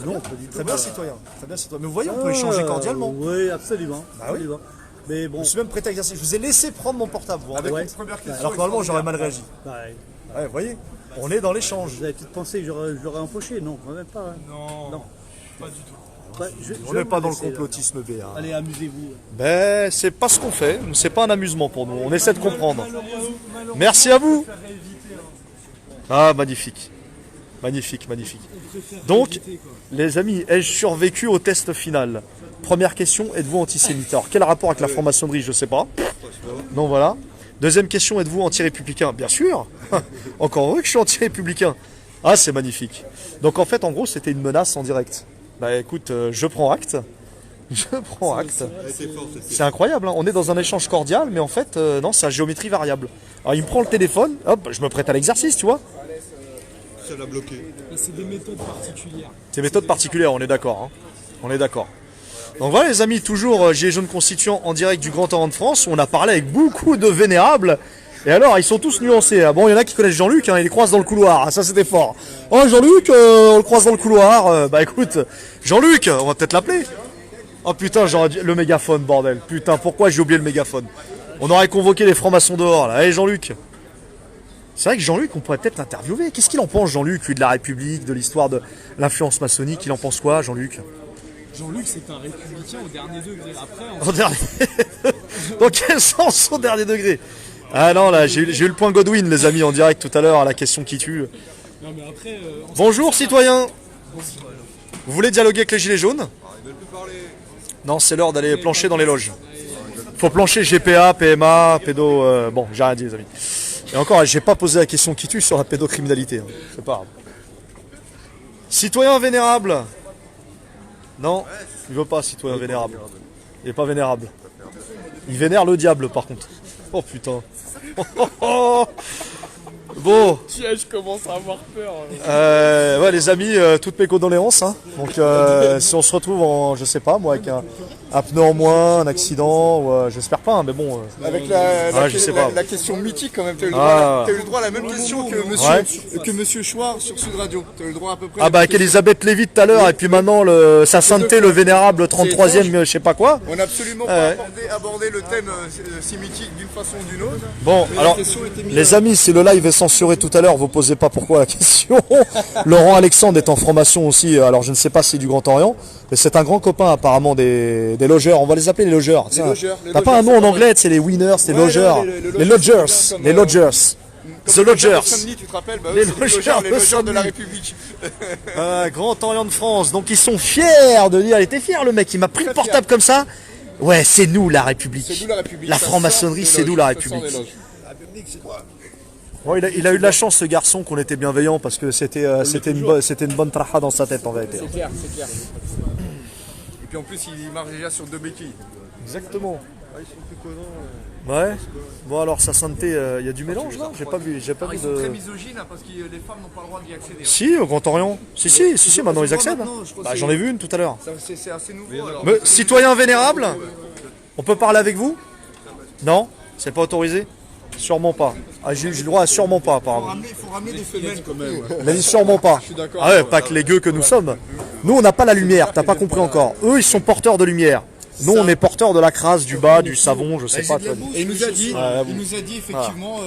Speaker 10: Non, pas du tout.
Speaker 1: Très bien citoyen. Très bien citoyen. Mais vous voyez, on peut échanger cordialement.
Speaker 10: Oui, absolument.
Speaker 1: Bah oui.
Speaker 10: Absolument. Mais
Speaker 1: Je
Speaker 10: bon.
Speaker 1: me suis même prêté à exercer. Je vous ai laissé prendre mon portable. Vous vous rendez
Speaker 10: Ouais.
Speaker 1: compte?
Speaker 5: Première question.
Speaker 1: Alors que normalement j'aurais mal réagi.
Speaker 10: Ouais.
Speaker 1: Ouais, vous voyez, on est dans l'échange.
Speaker 10: Vous avez peut-être pensé que je l'aurais empoché? Non, quand même pas. Hein.
Speaker 5: Non,
Speaker 10: Non.
Speaker 5: pas du tout.
Speaker 10: Bah,
Speaker 1: On
Speaker 10: vais
Speaker 1: n'est pas
Speaker 10: vous
Speaker 1: dans le
Speaker 10: laisser,
Speaker 1: complotisme B. hein.
Speaker 10: Allez, amusez-vous.
Speaker 1: Ben, c'est pas ce qu'on fait. C'est pas un amusement pour nous. On essaie de comprendre. Merci à vous. Ah, magnifique. Magnifique, magnifique. Donc, les amis, ai-je survécu au test final? Première question, êtes-vous antisémite? Alors, quel rapport avec la franc-maçonnerie? Je sais pas. Non, voilà. Deuxième question, êtes-vous anti-républicain? Bien sûr. Encore heureux que je suis anti-républicain. Ah, c'est magnifique. Donc, en fait, en gros, c'était une menace en direct. Bah, écoute, je prends acte. Je prends acte. C'est incroyable, hein. On est dans un échange cordial, mais en fait, non, c'est à géométrie variable. Alors, il me prend le téléphone, hop, je me prête à l'exercice, tu vois.
Speaker 6: Ça l'a bloqué.
Speaker 7: C'est des méthodes particulières.
Speaker 1: C'est méthode particulière, on est d'accord. Hein. On est d'accord. Donc voilà les amis, toujours Gilets jaunes constituants en direct du Grand Orient de France. On a parlé avec beaucoup de vénérables. Et alors, ils sont tous nuancés. Ah bon, il y en a qui connaissent Jean-Luc, hein, ils les croisent dans le couloir. Ah, ça c'était fort. Oh Jean-Luc, on le croise dans le couloir. Bah écoute, Jean-Luc, on va peut-être l'appeler. Oh putain, j'aurais dit le mégaphone, bordel. Putain, pourquoi j'ai oublié le mégaphone? On aurait convoqué les francs-maçons dehors là. Allez Jean-Luc. C'est vrai que Jean-Luc, on pourrait peut-être l'interviewer. Qu'est-ce qu'il en pense, Jean-Luc, lui, de la République, de l'histoire de l'influence maçonnique? Il en pense quoi, Jean-Luc?
Speaker 7: Jean-Luc, c'est un républicain au dernier degré. Après,
Speaker 1: Au dernier... Dans quel sens au dernier degré? Ah non, là, j'ai eu le point Godwin, les amis, en direct tout à l'heure, à la question qui tue.
Speaker 7: non, mais après
Speaker 1: Bonjour, citoyen. Vous voulez dialoguer avec les gilets jaunes? Non, c'est l'heure d'aller plancher dans les loges. Faut plancher GPA, PMA, pédo... bon, j'ai rien dit, les amis. Et encore, j'ai pas posé la question qui tue sur la pédocriminalité. Hein. C'est pas grave. Citoyen vénérable. Non, il veut pas citoyen vénérable. Il est pas vénérable. Il vénère le diable, par contre. Oh putain. Bon.
Speaker 5: Je commence à avoir peur.
Speaker 1: Ouais, les amis, toutes mes condoléances. Hein. Donc, si on se retrouve en, je sais pas, moi, avec un pneu en moins, un accident, ou, j'espère pas, hein, mais bon.
Speaker 5: Avec
Speaker 1: je sais pas.
Speaker 5: la question mythique, quand même. T'as eu le droit à la même question que monsieur Chouard sur Sud Radio. T'as eu le droit à peu près.
Speaker 1: Ah, bah, avec Elisabeth Lévy tout à l'heure, et puis maintenant, sa sainteté, le vénérable 33e, je sais pas quoi.
Speaker 5: On n'a absolument pas abordé le thème si mythique d'une façon ou d'une autre.
Speaker 1: Bon, alors, les amis, si le live est censuré tout à l'heure, vous posez pas pourquoi la question. Laurent Alexandre est en formation aussi, alors je ne sais pas si du Grand Orient, mais c'est un grand copain apparemment des logeurs, on va les appeler les logeurs. T'as pas un nom en anglais, c'est les winners, c'est les logeurs. Les lodgers, les lodgers. The Lodgers.
Speaker 5: Tu te rappelles,
Speaker 1: les logeurs
Speaker 5: de la République.
Speaker 1: Grand Orient de France, donc ils sont fiers de dire, il était fier le mec, il m'a pris le portable comme ça. Ouais, c'est nous la République.
Speaker 5: C'est nous la République.
Speaker 1: La franc-maçonnerie, c'est nous la République. Bon, il a eu de la chance ce garçon qu'on était bienveillant parce que c'était une bonne traha dans sa tête en vérité.
Speaker 5: C'est clair. Et puis en plus il marche déjà sur 2 béquilles.
Speaker 1: Exactement. Ouais. Bon alors sa sainteté, il y a du mélange là. J'ai pas vu.
Speaker 5: Ils sont très misogynes parce que les femmes n'ont pas le droit d'y accéder.
Speaker 1: Si au Grand Orient. Si maintenant ils accèdent. Bah, j'en ai vu une tout à l'heure.
Speaker 5: C'est assez nouveau. Alors.
Speaker 1: Mais, citoyen vénérable, on peut parler avec vous? Non, c'est pas autorisé. Sûrement pas. Ah, j'ai le droit à sûrement pas, apparemment.
Speaker 5: Il faut ramener des femelles quand même.
Speaker 1: Il a dit sûrement pas. Ah ouais, pas que les gueux que nous sommes. Nous, on n'a pas la lumière, t'as pas compris encore. Eux, ils sont porteurs de lumière. Nous, on est porteurs de la crasse, du bas, du savon, je sais pas.
Speaker 5: Et il nous a dit effectivement,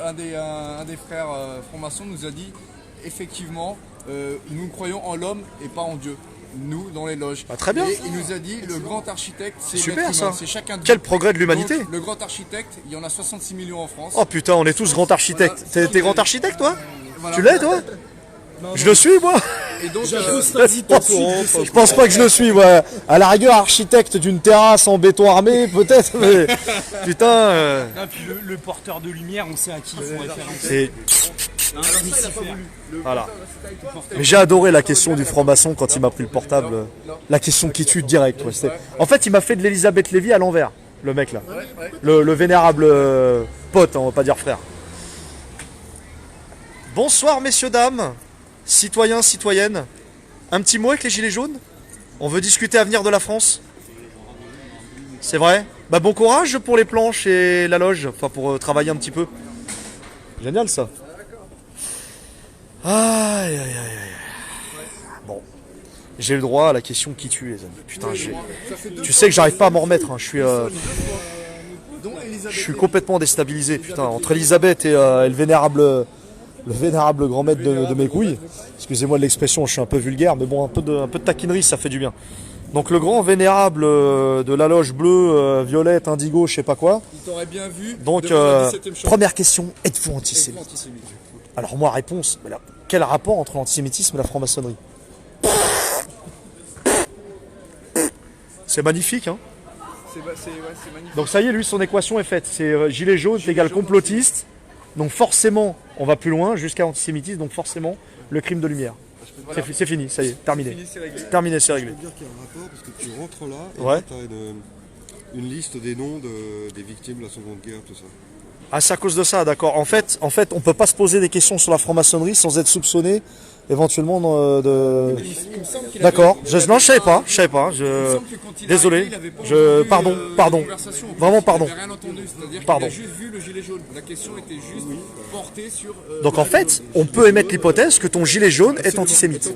Speaker 5: un des frères francs-maçons nous a dit, effectivement, nous croyons en l'homme et pas en Dieu. Nous, dans les loges.
Speaker 1: Ah, très bien.
Speaker 5: Et il nous a dit, le grand architecte, c'est
Speaker 1: super ça.
Speaker 5: C'est chacun de
Speaker 1: Quel progrès de l'humanité.
Speaker 5: Le grand architecte, il y en a 66 millions en France.
Speaker 1: Oh putain, on est tous grands architectes. T'es grand architecte, toi? Tu l'es, toi? Je le suis, moi.
Speaker 5: Et donc,
Speaker 1: je pense pas que je le suis, moi. À la rigueur, architecte d'une terrasse en béton armé, peut-être, mais putain.
Speaker 11: Non, puis le porteur de lumière, on sait à qui il faut référencer.
Speaker 1: C'est. Voilà. Mais j'ai adoré la question du franc-maçon quand il m'a pris le portable. La question qui tue direct. Ouais. En fait, il m'a fait de l'Elisabeth Lévy à l'envers, le mec là. Le vénérable pote, hein, on va pas dire frère. Bonsoir, messieurs, dames, citoyens, citoyennes. Un petit mot avec les gilets jaunes? On veut discuter avenir de la France? C'est vrai? Bah bon courage pour les planches et la loge, enfin pour travailler un petit peu. Génial ça. Aïe aïe aïe aïe. Bon. J'ai le droit à la question qui tue, les amis. Putain, tu sais que j'arrive pas à m'en remettre. Hein. Je suis complètement déstabilisé. Putain, entre Elisabeth et le vénérable grand maître de mes couilles. Excusez-moi de l'expression, je suis un peu vulgaire, mais bon, un peu de taquinerie, ça fait du bien. Donc le grand vénérable de la loge bleue, violette, indigo, je sais pas quoi.
Speaker 5: Il t'aurait bien vu.
Speaker 1: Donc, première question, êtes-vous antisémite? Alors moi, réponse, quel rapport entre l'antisémitisme et la franc-maçonnerie? C'est magnifique, hein.
Speaker 5: C'est magnifique.
Speaker 1: Donc ça y est, lui, son équation est faite. C'est gilet jaune égale complotiste. Donc forcément, on va plus loin, jusqu'à antisémitisme, donc forcément, le crime de lumière. Voilà. C'est fini, ça y est, terminé. Terminé, c'est réglé.
Speaker 6: Je veux dire qu'il y a un rapport, parce que tu rentres là, et
Speaker 1: ouais.
Speaker 6: tu as une liste des noms des victimes de la Seconde Guerre, tout ça.
Speaker 1: Ah, c'est à cause de ça, d'accord. En fait, on peut pas se poser des questions sur la franc-maçonnerie sans être soupçonné éventuellement de... D'accord. Non, je savais pas. Désolé. Pardon. Vraiment pardon. Pardon.
Speaker 5: Il a juste vu le gilet jaune. La question était juste portée sur...
Speaker 1: Donc en fait, on peut émettre l'hypothèse que ton gilet jaune est antisémite.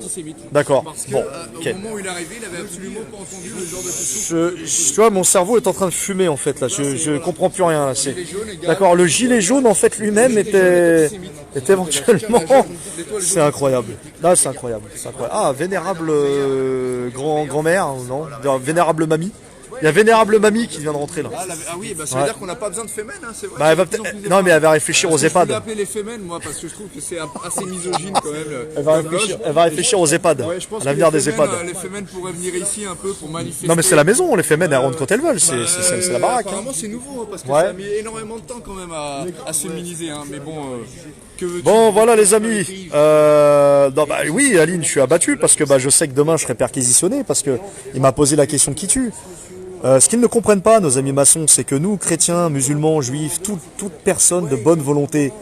Speaker 1: D'accord. Bon.
Speaker 5: Au moment où il est arrivé, il avait absolument pas entendu le genre de questions.
Speaker 1: Tu vois, mon cerveau est en train de fumer en fait là. Je comprends plus rien là. D'accord. Le gilet jaune en fait lui-même était éventuellement. C'est incroyable. Là, c'est incroyable. Ah, vénérable grand-mère, non? Vénérable mamie. Il y a Vénérable Mamie qui vient de rentrer là.
Speaker 5: Ah oui, bah, ça veut dire qu'on n'a pas besoin de fémènes, hein, c'est vrai.
Speaker 1: Bah, elle va peut-être... Non, mais elle va réfléchir aux
Speaker 5: Je vais
Speaker 1: EHPAD.
Speaker 5: l'appeler les fémènes, moi, parce que je trouve que c'est assez misogyne quand même.
Speaker 1: Elle va réfléchir aux EHPAD,
Speaker 5: Ouais, je pense
Speaker 1: à l'avenir
Speaker 5: que
Speaker 1: des EHPAD.
Speaker 5: Les fémènes pourraient venir ici un peu pour manifester.
Speaker 1: Non, mais c'est la maison, les fémènes, elles rentrent quand elles veulent, c'est la baraque.
Speaker 5: Apparemment, c'est nouveau, hein, parce que
Speaker 1: Ouais.
Speaker 5: ça a mis énormément de temps quand même à se féminiser. Hein, mais bon, que veux-tu?
Speaker 1: Bon, voilà les amis. Non, bah, oui, Aline, je suis abattu parce que bah, je sais que demain je serai perquisitionné parce que il m'a posé la question qui tue. Ce qu'ils ne comprennent pas, nos amis maçons, c'est que nous, chrétiens, musulmans, juifs, toute personne de bonne volonté,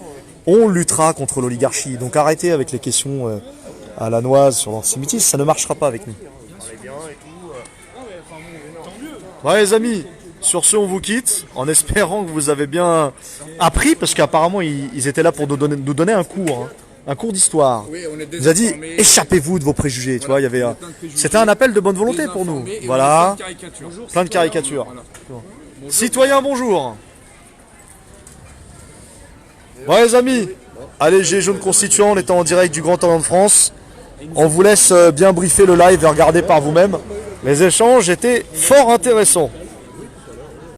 Speaker 1: on luttera contre l'oligarchie. Donc arrêtez avec les questions à la noise sur l'antisémitisme, ça ne marchera pas avec nous. Ouais les amis, sur ce on vous quitte, en espérant que vous avez bien appris, parce qu'apparemment ils étaient là pour nous donner un cours. Hein. Un cours d'histoire.
Speaker 5: Oui, on est
Speaker 1: Il nous a dit échappez-vous de vos préjugés. Tu vois, il y avait c'était un appel de bonne volonté pour nous. Voilà. Plein de caricatures.
Speaker 5: Voilà.
Speaker 1: Citoyens, bonjour. Ouais les amis, allez Gilets jaunes constituants, on est en direct du Grand Orient de France. On vous laisse bien briefer le live et regarder par vous-même. Les échanges étaient fort intéressants.